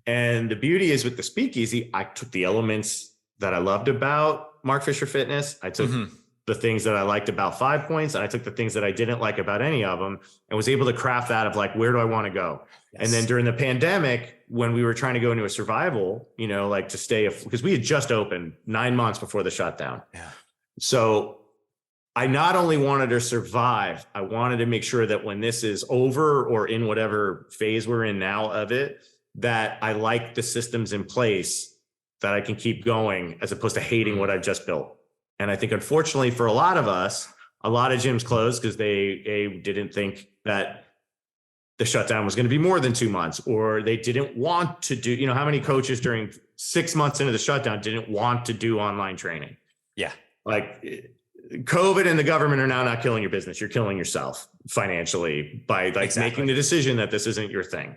And the beauty is with the Speakeasy, I took the elements that I loved about Mark Fisher Fitness. I took the things that I liked about 5 Points, and I took the things that I didn't like about any of them, and was able to craft that of like, where do I want to go? Yes. And then during the pandemic, when we were trying to go into a survival, you know, like to stay, because we had just opened 9 months before the shutdown. Yeah. So I not only wanted to survive, I wanted to make sure that when this is over or in whatever phase we're in now of it, that I like the systems in place that I can keep going as opposed to hating what I've just built. And I think, unfortunately, for a lot of us, a lot of gyms closed because they didn't think that the shutdown was going to be more than 2 months, or they didn't want to do, you know, how many coaches during 6 months into the shutdown didn't want to do online training? Yeah. Like COVID and the government are now not killing your business. You're killing yourself financially by like making the decision that this isn't your thing.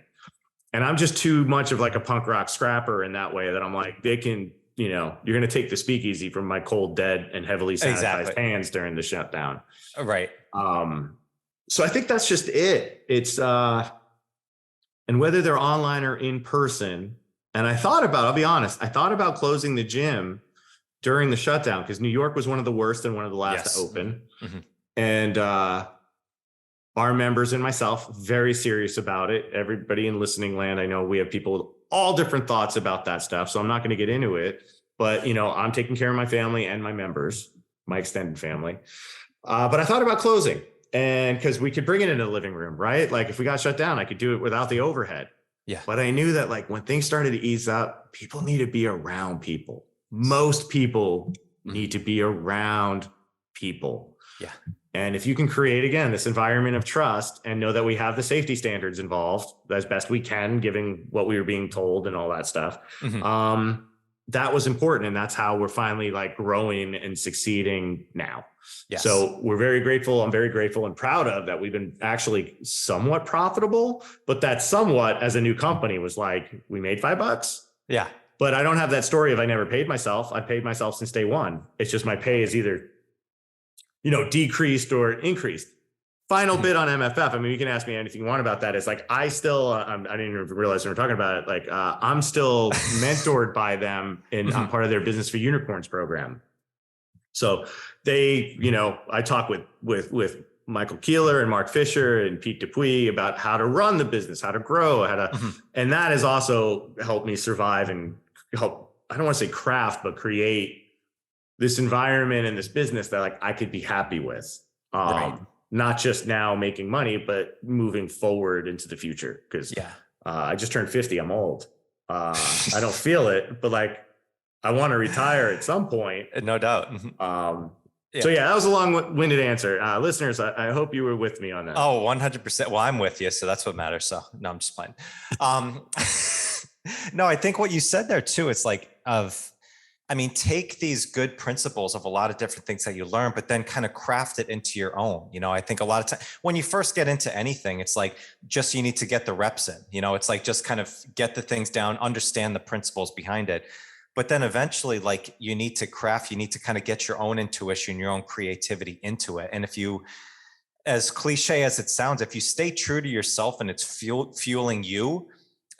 And I'm just too much of like a punk rock scrapper in that way that I'm like, they can, you know, you're going to take the speakeasy from my cold, dead, and heavily sanitized hands during the shutdown. Right. So I think that's just it. It's, and whether they're online or in person. And I thought about, I'll be honest, I thought about closing the gym during the shutdown because New York was one of the worst and one of the last to open. And our members and myself, very serious about it. Everybody in listening land, I know we have people with all different thoughts about that stuff. So I'm not going to get into it, but you know, I'm taking care of my family and my members, my extended family. But I thought about closing, and because we could bring it into the living room, right? Like if we got shut down, I could do it without the overhead. Yeah. But I knew that like when things started to ease up, people need to be around people. Most people need to be around people. Yeah. And if you can create, again, this environment of trust and know that we have the safety standards involved as best we can, given what we were being told and all that stuff, that was important. And that's how we're finally like growing and succeeding now. Yes. So we're very grateful. I'm very grateful and proud of that. We've been actually somewhat profitable, but that somewhat as a new company was like, we made $5. Yeah. But I don't have that story of I never paid myself. I paid myself since day one. It's just my pay is either, you know, decreased or increased. Final bit on MFF. I mean, you can ask me anything you want about that. It's like, I still, I didn't even realize we were talking about it. Like, I'm still mentored by them and I'm part of their Business for Unicorns program. So they, you know, I talk with Michael Keeler and Mark Fisher and Pete Dupuis about how to run the business, how to grow, how to, and that has also helped me survive and help, I don't want to say craft, but create this environment and this business that like I could be happy with. Right. Not just now making money, but moving forward into the future. Cause I just turned 50. I'm old. I don't feel it, but like, I want to retire at some point. No doubt. So yeah, that was a long-winded answer. Listeners, I hope you were with me on that. Oh, 100%. Well, I'm with you. So that's what matters. So no, I'm just playing. No, I think what you said there too, it's like take these good principles of a lot of different things that you learn, but then kind of craft it into your own. You know, I think a lot of time when you first get into anything, it's like just you need to get the reps in. You know, it's like just kind of get the things down, understand the principles behind it. But then eventually, like you need to kind of get your own intuition, your own creativity into it. And if you, as cliche as it sounds, if you stay true to yourself and it's fueling you,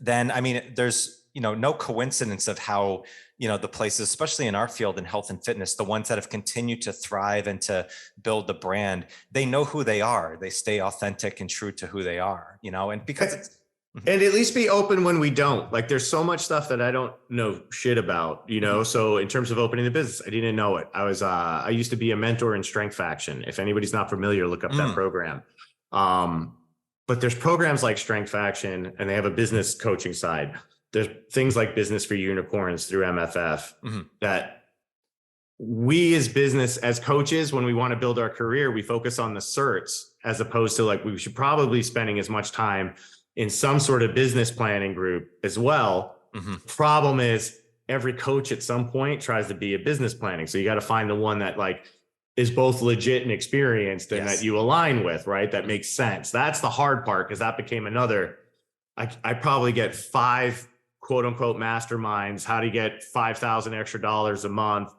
then I mean, there's, you know, no coincidence of how, you know, the places, especially in our field in health and fitness, the ones that have continued to thrive and to build the brand, they know who they are. They stay authentic and true to who they are, you know, and because it's, and at least be open when we don't. Like there's so much stuff that I don't know shit about, you know? So in terms of opening the business, I didn't know it. I used to be a mentor in Strength Faction. If anybody's not familiar, look up that program. But there's programs like Strength Faction and they have a business coaching side. There's things like Business for Unicorns through MFF that we as business, as coaches, when we want to build our career, we focus on the certs as opposed to like, we should probably be spending as much time in some sort of business planning group as well. Problem is every coach at some point tries to be a business planning. So you got to find the one that like is both legit and experienced and that you align with, right? That makes sense. That's the hard part. Cause that became another, I probably get 5 quote unquote masterminds, how to get $5,000 extra a month.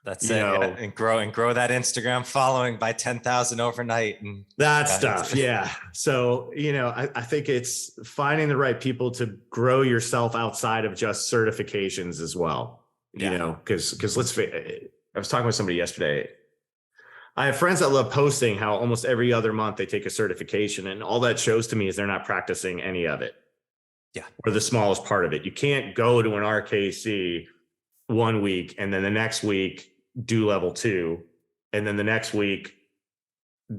That's it. And grow that Instagram following by 10,000 overnight and that stuff. Yeah. So, you know, I think it's finding the right people to grow yourself outside of just certifications as well, you know, cause let's I was talking with somebody yesterday. I have friends that love posting how almost every other month they take a certification, and all that shows to me is they're not practicing any of it. Yeah. Or the smallest part of it. You can't go to an RKC one week and then the next week do level 2, and then the next week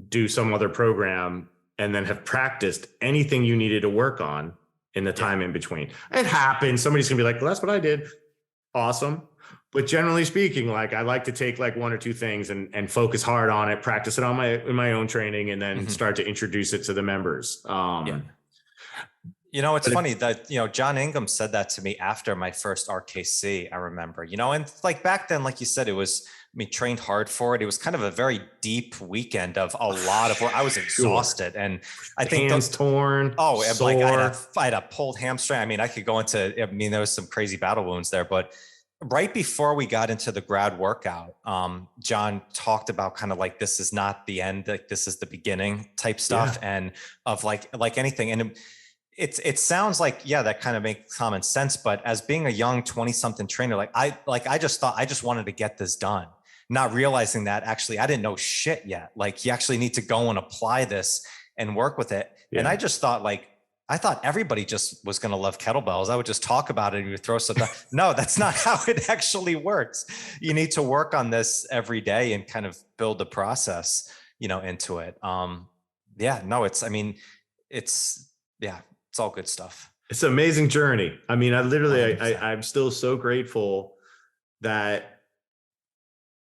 do some other program and then have practiced anything you needed to work on in the time in between. It happens. Somebody's gonna be like, well, that's what I did. Awesome. But generally speaking, like I like to take like 1 or 2 things and focus hard on it, practice it on in my own training, and then start to introduce it to the members. You know, it's funny that, you know, John Engum said that to me after my first RKC, I remember, you know, and like back then, like you said, it was, I mean, trained hard for it. It was kind of a very deep weekend of a lot of work. I was exhausted, and I think hands torn. Oh, sore. like I had a pulled hamstring. I mean, I could go into, I mean, there was some crazy battle wounds there, but right before we got into the grad workout, John talked about kind of like, this is not the end, like this is the beginning type stuff. And of like anything. And it sounds like, yeah, that kind of makes common sense. But as being a young 20-something trainer, I just thought I just wanted to get this done, not realizing that actually I didn't know shit yet. Like you actually need to go and apply this and work with it. Yeah. And I just thought I thought everybody just was going to love kettlebells. I would just talk about it and you would throw some. No, that's not how it actually works. You need to work on this every day and kind of build the process, you know, into it. It's all good stuff. It's an amazing journey. I mean, I'm still so grateful that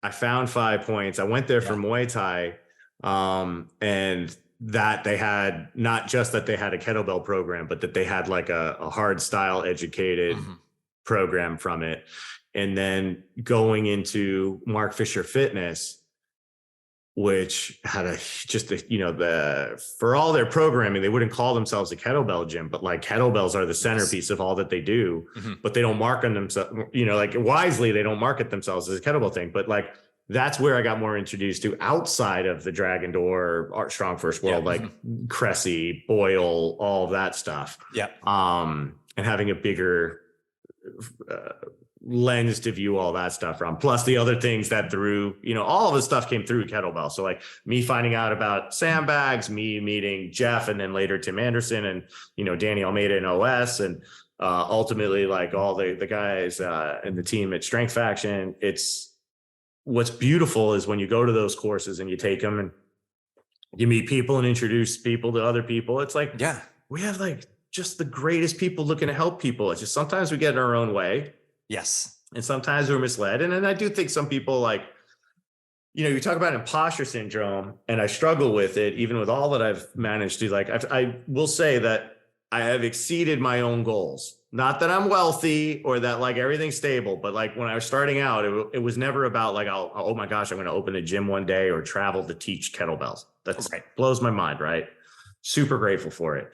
I found 5 Points. I went there for Muay Thai, and that they had not just that they had a kettlebell program, but that they had like a hard style educated program from it. And then going into Mark Fisher Fitness, which had for all their programming, they wouldn't call themselves a kettlebell gym, but like kettlebells are the centerpiece of all that they do, but they don't market themselves, you know, like wisely, they don't market themselves as a kettlebell thing, but like, that's where I got more introduced to outside of the Dragon Door, Art Strong First World, like Cressy, Boyle, all of that stuff. Yeah. And having a bigger lens to view all that stuff from, plus the other things that through, you know, all of the stuff came through kettlebell. So like me finding out about sandbags, me meeting Jeff, and then later Tim Anderson, and, you know, Danny Almeida in OS, and ultimately like all the guys and the team at Strength Faction. What's beautiful is when you go to those courses and you take them and you meet people and introduce people to other people. It's like, we have like just the greatest people looking to help people. It's just sometimes we get in our own way. Yes. And sometimes we're misled. And then I do think some people, like, you know, you talk about imposter syndrome, and I struggle with it, even with all that I've managed to, like, I will say that I have exceeded my own goals. Not that I'm wealthy or that like everything's stable, but like when I was starting out, it was never about like, oh my gosh, I'm going to open a gym one day or travel to teach kettlebells. That blows my mind, right? Super grateful for it.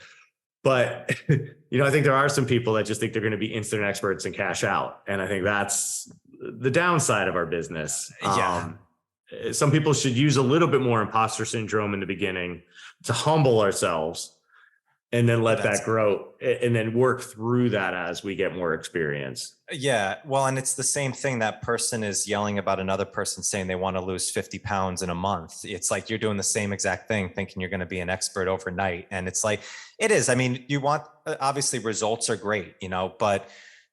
But, you know, I think there are some people that just think they're going to be instant experts and cash out. And I think that's the downside of our business. Some people should use a little bit more imposter syndrome in the beginning to humble ourselves, and then let that grow, and then work through that as we get more experience. Yeah. Well, and it's the same thing. That person is yelling about another person saying they want to lose 50 pounds in a month. It's like you're doing the same exact thing, thinking you're going to be an expert overnight. And it's like, it is. I mean, you want, obviously results are great, you know, but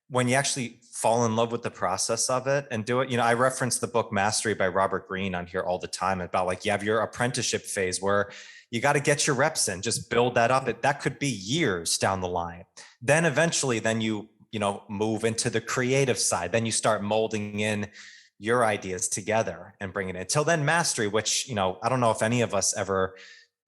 when you actually fall in love with the process of it and do it, you know, I reference the book Mastery by Robert Greene on here all the time about like, you have your apprenticeship phase where you got to get your reps in, just build that up. That could be years down the line. Then eventually, then you move into the creative side. Then you start molding in your ideas together and bring it in. Until then, mastery, which, you know, I don't know if any of us ever,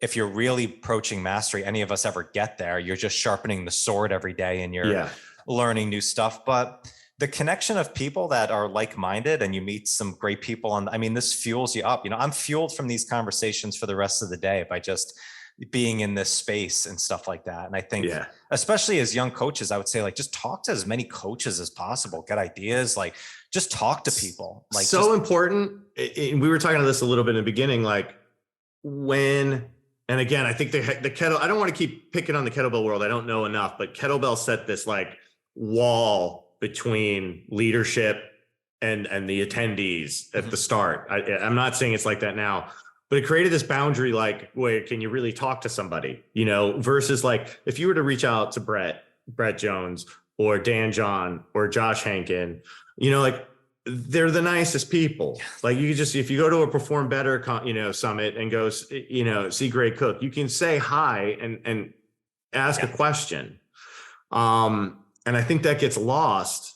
if you're really approaching mastery, any of us ever get there. You're just sharpening the sword every day and you're learning new stuff. But the connection of people that are like-minded, and you meet some great people, this fuels you up. You know, I'm fueled from these conversations for the rest of the day by just being in this space and stuff like that. And I think, especially as young coaches, I would say, like, just talk to as many coaches as possible, get ideas, like just talk to people. Like, so important. And we were talking about this a little bit in the beginning, like and again, I think the kettle, I don't want to keep picking on the kettlebell world. I don't know enough, but kettlebell set this like wall between leadership and the attendees at the start. I'm not saying it's like that now, but it created this boundary, like, wait, can you really talk to somebody, versus like, if you were to reach out to Brett Jones or Dan John or Josh Hankin, like, they're the nicest people. Like, you just, if you go to a Perform Better, summit and go, see Greg Cook, you can say hi and ask a question. And I think that gets lost.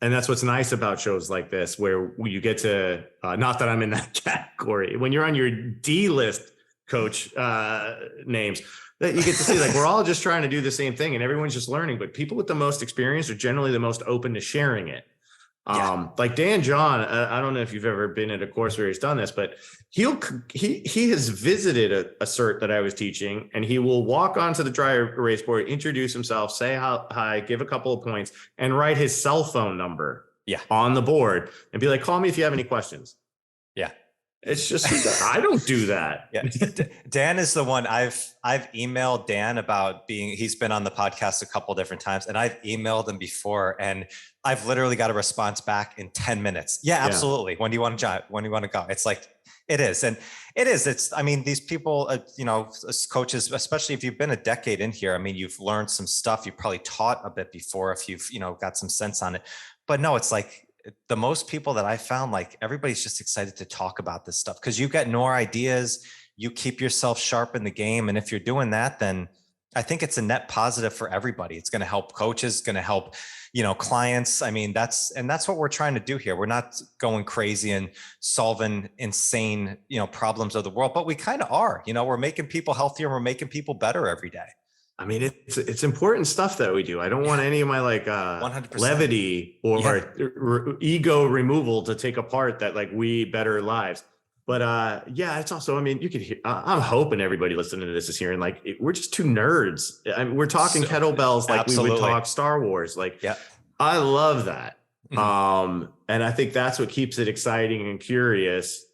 And that's what's nice about shows like this, where you get to, not that I'm in that category, when you're on your D-list coach names, that you get to see, like, we're all just trying to do the same thing and everyone's just learning, but people with the most experience are generally the most open to sharing it. Like Dan John, I don't know if you've ever been at a course where he's done this, but he has visited a cert that I was teaching, and he will walk onto the dry erase board, introduce himself, say hi, give a couple of points, and write his cell phone number on the board and be like, call me if you have any questions. Yeah. It's just, I don't do that. Yeah. Dan is the one I've emailed Dan about he's been on the podcast a couple different times, and I've emailed him before, and I've literally got a response back in 10 minutes. Yeah, absolutely. When do you want to jump? When do you want to go? It's like, it is. And I mean, these people, as coaches, especially if you've been a decade in here, I mean, you've learned some stuff. You've probably taught a bit before if you've, got some sense on it, but no, it's like, the most people that I found, like, everybody's just excited to talk about this stuff because you get more ideas, you keep yourself sharp in the game. And if you're doing that, then I think it's a net positive for everybody. It's going to help coaches, going to help, clients. I mean, that's what we're trying to do here. We're not going crazy and solving insane, problems of the world, but we kind of are, we're making people healthier. We're making people better every day. I mean, it's important stuff that we do. I don't want any of my 100% levity or ego removal to take apart that, like, we better lives. But it's also, I mean, you could hear, I'm hoping everybody listening to this is hearing, like, we're just two nerds. I mean, we're talking kettlebells like we would talk Star Wars. Like, I love that. Mm-hmm. And I think that's what keeps it exciting and curious.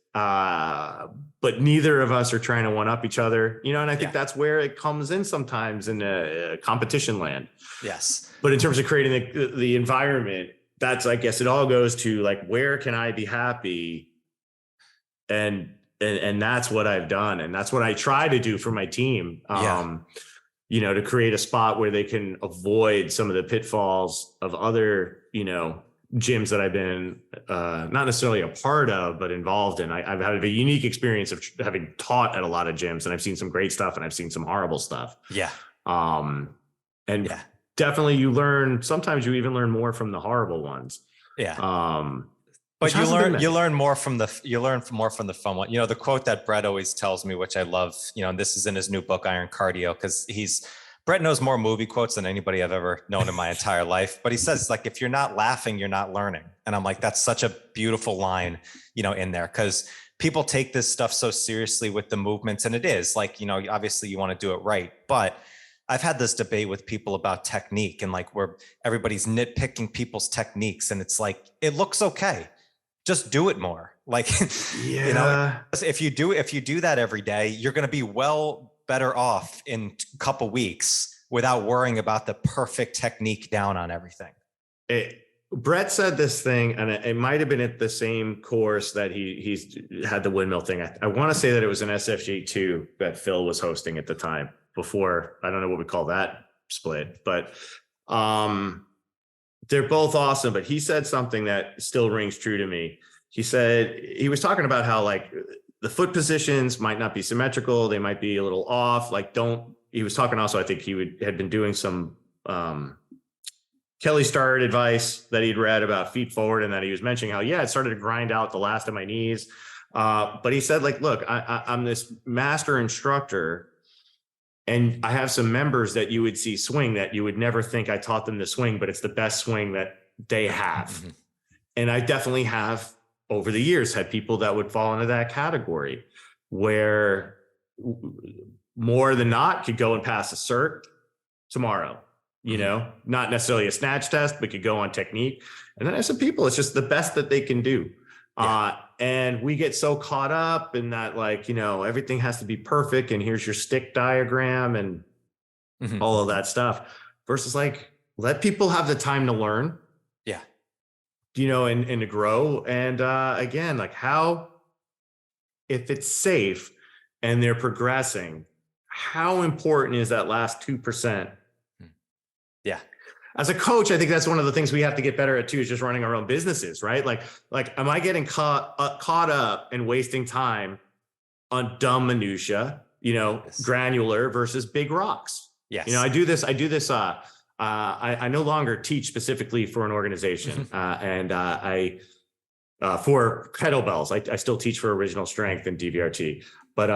But neither of us are trying to one up each other, and I think that's where it comes in sometimes in a competition land. Yes. But in terms of creating the environment, that's, I guess it all goes to, like, where can I be happy? And that's what I've done. And that's what I try to do for my team, to create a spot where they can avoid some of the pitfalls of other, gyms that I've been not necessarily a part of, but involved in. I've had a unique experience of having taught at a lot of gyms, and I've seen some great stuff and I've seen some horrible stuff. Yeah. Definitely sometimes you even learn more from the horrible ones. Yeah. But you learn more from the fun one. The quote that Brett always tells me, which I love, and this is in his new book, Iron Cardio, because Brett knows more movie quotes than anybody I've ever known in my entire life. But he says, like, if you're not laughing, you're not learning. And I'm like, that's such a beautiful line, in there, because people take this stuff so seriously with the movements. And it is like, obviously you want to do it right. But I've had this debate with people about technique, and, like, where everybody's nitpicking people's techniques. And it's like, it looks okay. Just do it more. Like, if you do that every day, you're going to be better off in a couple weeks without worrying about the perfect technique down on everything. Brett said this thing, and it might have been at the same course that he's had the windmill thing. I want to say that it was an SFG2 that Phil was hosting at the time before. I don't know what we call that split, but they're both awesome. But he said something that still rings true to me. He said, he was talking about how, like, the foot positions might not be symmetrical. They might be a little off. Like, he was talking also, I think had been doing some Kelly Starrett advice that he'd read about feet forward, and that he was mentioning how, it started to grind out the last of my knees. But he said, like, look, I'm this master instructor, and I have some members that you would see swing that you would never think I taught them to swing, but it's the best swing that they have. Mm-hmm. And I definitely have, over the years, had people that would fall into that category, where more than not could go and pass a cert tomorrow, not necessarily a snatch test, but could go on technique. And then I have some people, it's just the best that they can do. Yeah. And we get so caught up in that, like, everything has to be perfect, and here's your stick diagram and all of that stuff, versus, like, let people have the time to learn. Yeah. and to grow. And again, like if it's safe and they're progressing, how important is that last 2%? Yeah. As a coach, I think that's one of the things we have to get better at too, is just running our own businesses, right? Like, am I getting caught up and wasting time on dumb minutia, Yes. granular versus big rocks? Yes. I do this. I no longer teach specifically for an organization, and I for kettlebells. I still teach for original strength and DVRT, but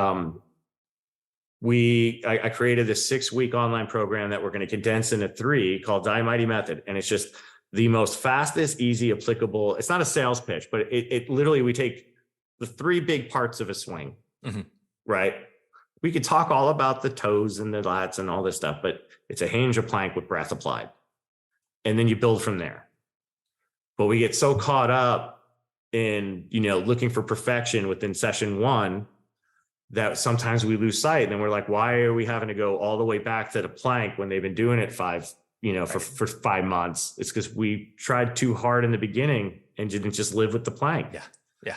I created this 6-week online program that we're going to condense into 3 called Die Mighty Method. And it's just the most fastest, easy, applicable. It's not a sales pitch, but it literally, we take the 3 big parts of a swing, right? We could talk all about the toes and the lats and all this stuff, but it's a hinge, a plank with breath applied. And then you build from there. But we get so caught up in, looking for perfection within session 1 that sometimes we lose sight. And then we're like, why are we having to go all the way back to the plank when they've been doing it for 5 months? It's because we tried too hard in the beginning and didn't just live with the plank. Yeah.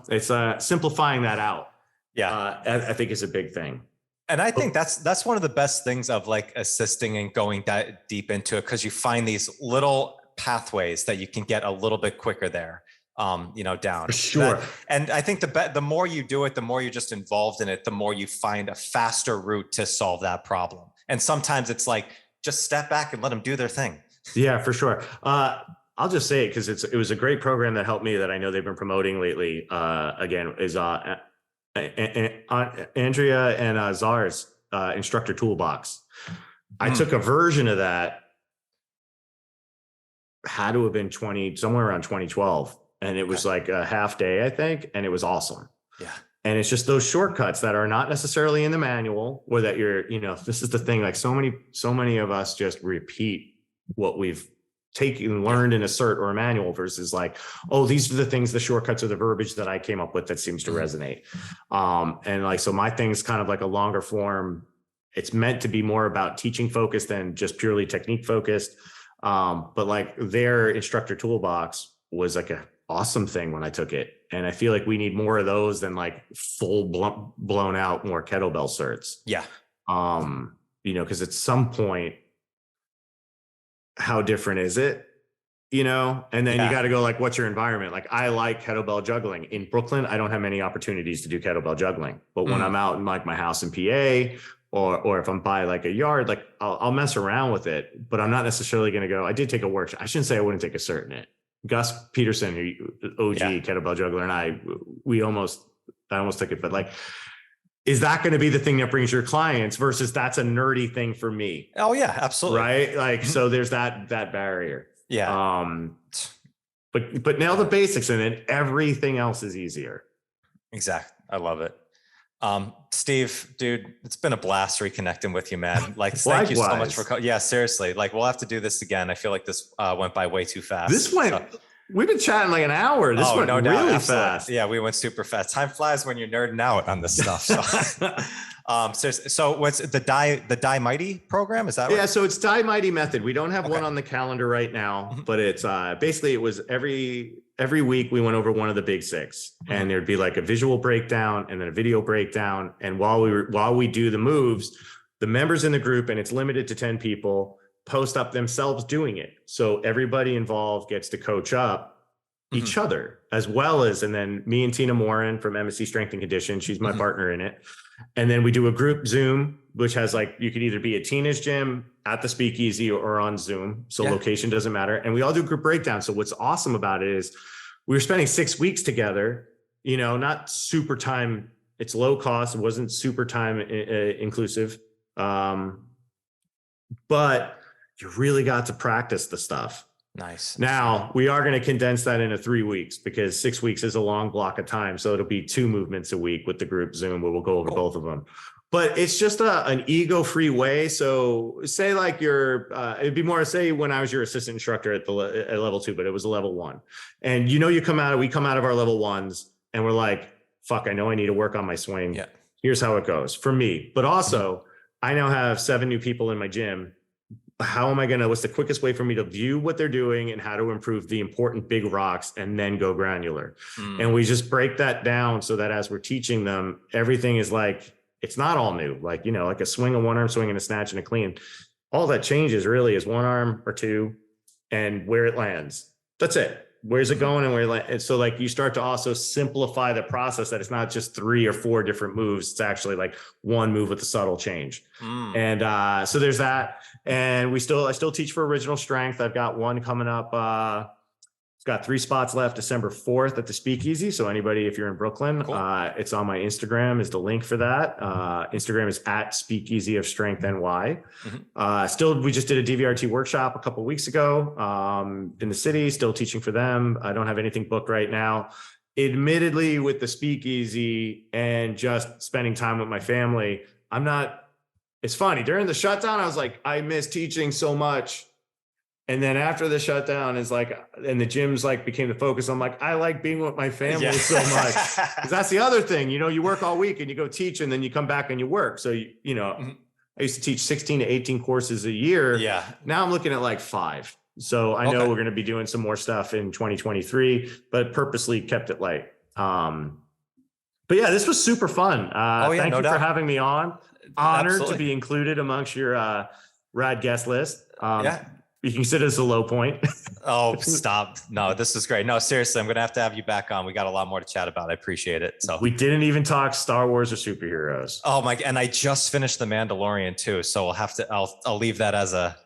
It's simplifying that out. Yeah. I think is a big thing. And I think that's one of the best things of like assisting and going deep into it, because you find these little pathways that you can get a little bit quicker there. Down. For sure. And I think the more you do it, the more you're just involved in it, the more you find a faster route to solve that problem. And sometimes it's like, just step back and let them do their thing. Yeah, for sure. I'll just say it because it was a great program that helped me that I know they've been promoting lately. Again, is Andrea and Czar's instructor toolbox. I took a version of that, had to have been somewhere around 2012. And it was like a half day, I think. And it was awesome. Yeah. And it's just those shortcuts that are not necessarily in the manual, or that this is the thing, like so many of us just repeat what we've learned in a cert or a manual versus like, oh, these are the things, the shortcuts or the verbiage that I came up with that seems to resonate. And like, so my thing's kind of like a longer form. It's meant to be more about teaching focused than just purely technique focused. But like their instructor toolbox was like a awesome thing when I took it. And I feel like we need more of those than like full blown out more kettlebell certs. Yeah. Because at some point, how different is it? And then you got to go like, what's your environment? Like I like kettlebell juggling in Brooklyn. I don't have many opportunities to do kettlebell juggling, but when I'm out in like my house in PA, or if I'm by like a yard, like I'll mess around with it, but I'm not necessarily going to go. I did take a workshop. I shouldn't say I wouldn't take a cert in it. Gus Peterson, who OG kettlebell juggler, and I almost took it, but like, is that going to be the thing that brings your clients versus that's a nerdy thing for me? Oh yeah, absolutely. Right. Like, so there's that barrier. Yeah. But nail the basics and then everything else is easier. Exactly. I love it. Steve, dude, it's been a blast reconnecting with you, man. Like, thank you so much for seriously. Like, we'll have to do this again. I feel like this went by way too fast. We've been chatting like an hour. This went really fast. Yeah, we went super fast. Time flies when you're nerding out on this stuff. So, so what's the Die Mighty program? Is that right? Yeah, so it's Die Mighty Method. We don't have one on the calendar right now, but it's basically it was every week we went over one of the big 6, and there'd be like a visual breakdown and then a video breakdown. And while we do the moves, the members in the group, and it's limited to 10 people, post up themselves doing it. So everybody involved gets to coach up each other, as well as, and then me and Tina Morin from MSC Strength and Condition, she's my partner in it. And then we do a group Zoom, which has like, you could either be at Tina's gym, at the Speakeasy, or on Zoom. So location doesn't matter. And we all do group breakdowns. So what's awesome about it is we were spending 6 weeks together, not super time. It's low cost. It wasn't super time inclusive. But you really got to practice the stuff. Nice. Now we are going to condense that into 3 weeks because 6 weeks is a long block of time. So it'll be 2 movements a week with the group Zoom where we'll go over both of them. But it's just an ego-free way. So say like it'd be more say when I was your assistant instructor at level 2, but it was a level 1. And we come out of our level 1s and we're like, fuck, I know I need to work on my swing. Yeah. Here's how it goes for me. But also I now have 7 new people in my gym what's the quickest way for me to view what they're doing and how to improve the important big rocks and then go granular. And we just break that down so that as we're teaching them, everything is like, it's not all new. Like, like a swing, a one arm swing and a snatch and a clean. All that changes really is one arm or two and where it lands. That's it. Where's it going and where it lands? And so like you start to also simplify the process, that it's not just 3 or 4 different moves. It's actually like one move with a subtle change. And so there's that. And I still teach for original strength. I've got one coming up. It's got 3 spots left, December 4th at the Speakeasy. So anybody, if you're in Brooklyn, cool. It's on my Instagram is the link for that. Instagram is at Speakeasy of Strength NY. We just did a DVRT workshop a couple of weeks ago in the city, still teaching for them. I don't have anything booked right now. Admittedly, with the Speakeasy and just spending time with my family, it's funny. During the shutdown, I was like, I miss teaching so much. And then after the shutdown is like, and the gyms like became the focus. I'm like, I like being with my family so much. Cause that's the other thing, you work all week and you go teach and then you come back and you work. So, I used to teach 16 to 18 courses a year. Yeah. Now I'm looking at like 5. So I know we're going to be doing some more stuff in 2023, but purposely kept it light. But yeah, this was super fun. Thank you for having me on. Honored to be included amongst your rad guest list. You can consider this a low point. Oh, stop. No, this is great. No, seriously, I'm going to have you back on. We got a lot more to chat about. I appreciate it. So we didn't even talk Star Wars or superheroes. Oh my, and I just finished The Mandalorian too. So I'll leave that as a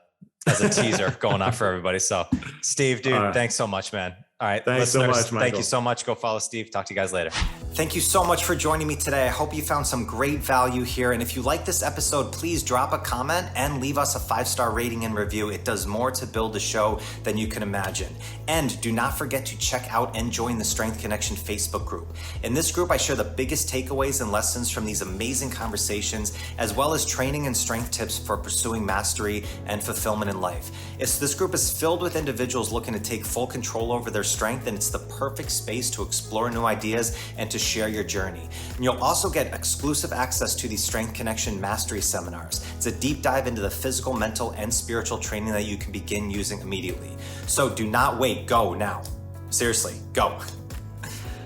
teaser going on for everybody. So Steve, dude, thanks so much, man. All right. Thanks so much, Michael. Thank you so much. Go follow Steve. Talk to you guys later. Thank you so much for joining me today. I hope you found some great value here. And if you like this episode, please drop a comment and leave us a 5-star rating and review. It does more to build the show than you can imagine. And do not forget to check out and join the Strength Connection Facebook group. In this group, I share the biggest takeaways and lessons from these amazing conversations, as well as training and strength tips for pursuing mastery and fulfillment in life. This group is filled with individuals looking to take full control over their strength, and it's the perfect space to explore new ideas and to share your journey. And you'll also get exclusive access to these Strength Connection Mastery seminars. It's a deep dive into the physical, mental, and spiritual training that you can begin using immediately. So do not wait, go now. Seriously, go. All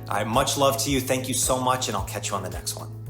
right, much love to you. Thank you so much, and I'll catch you on the next one.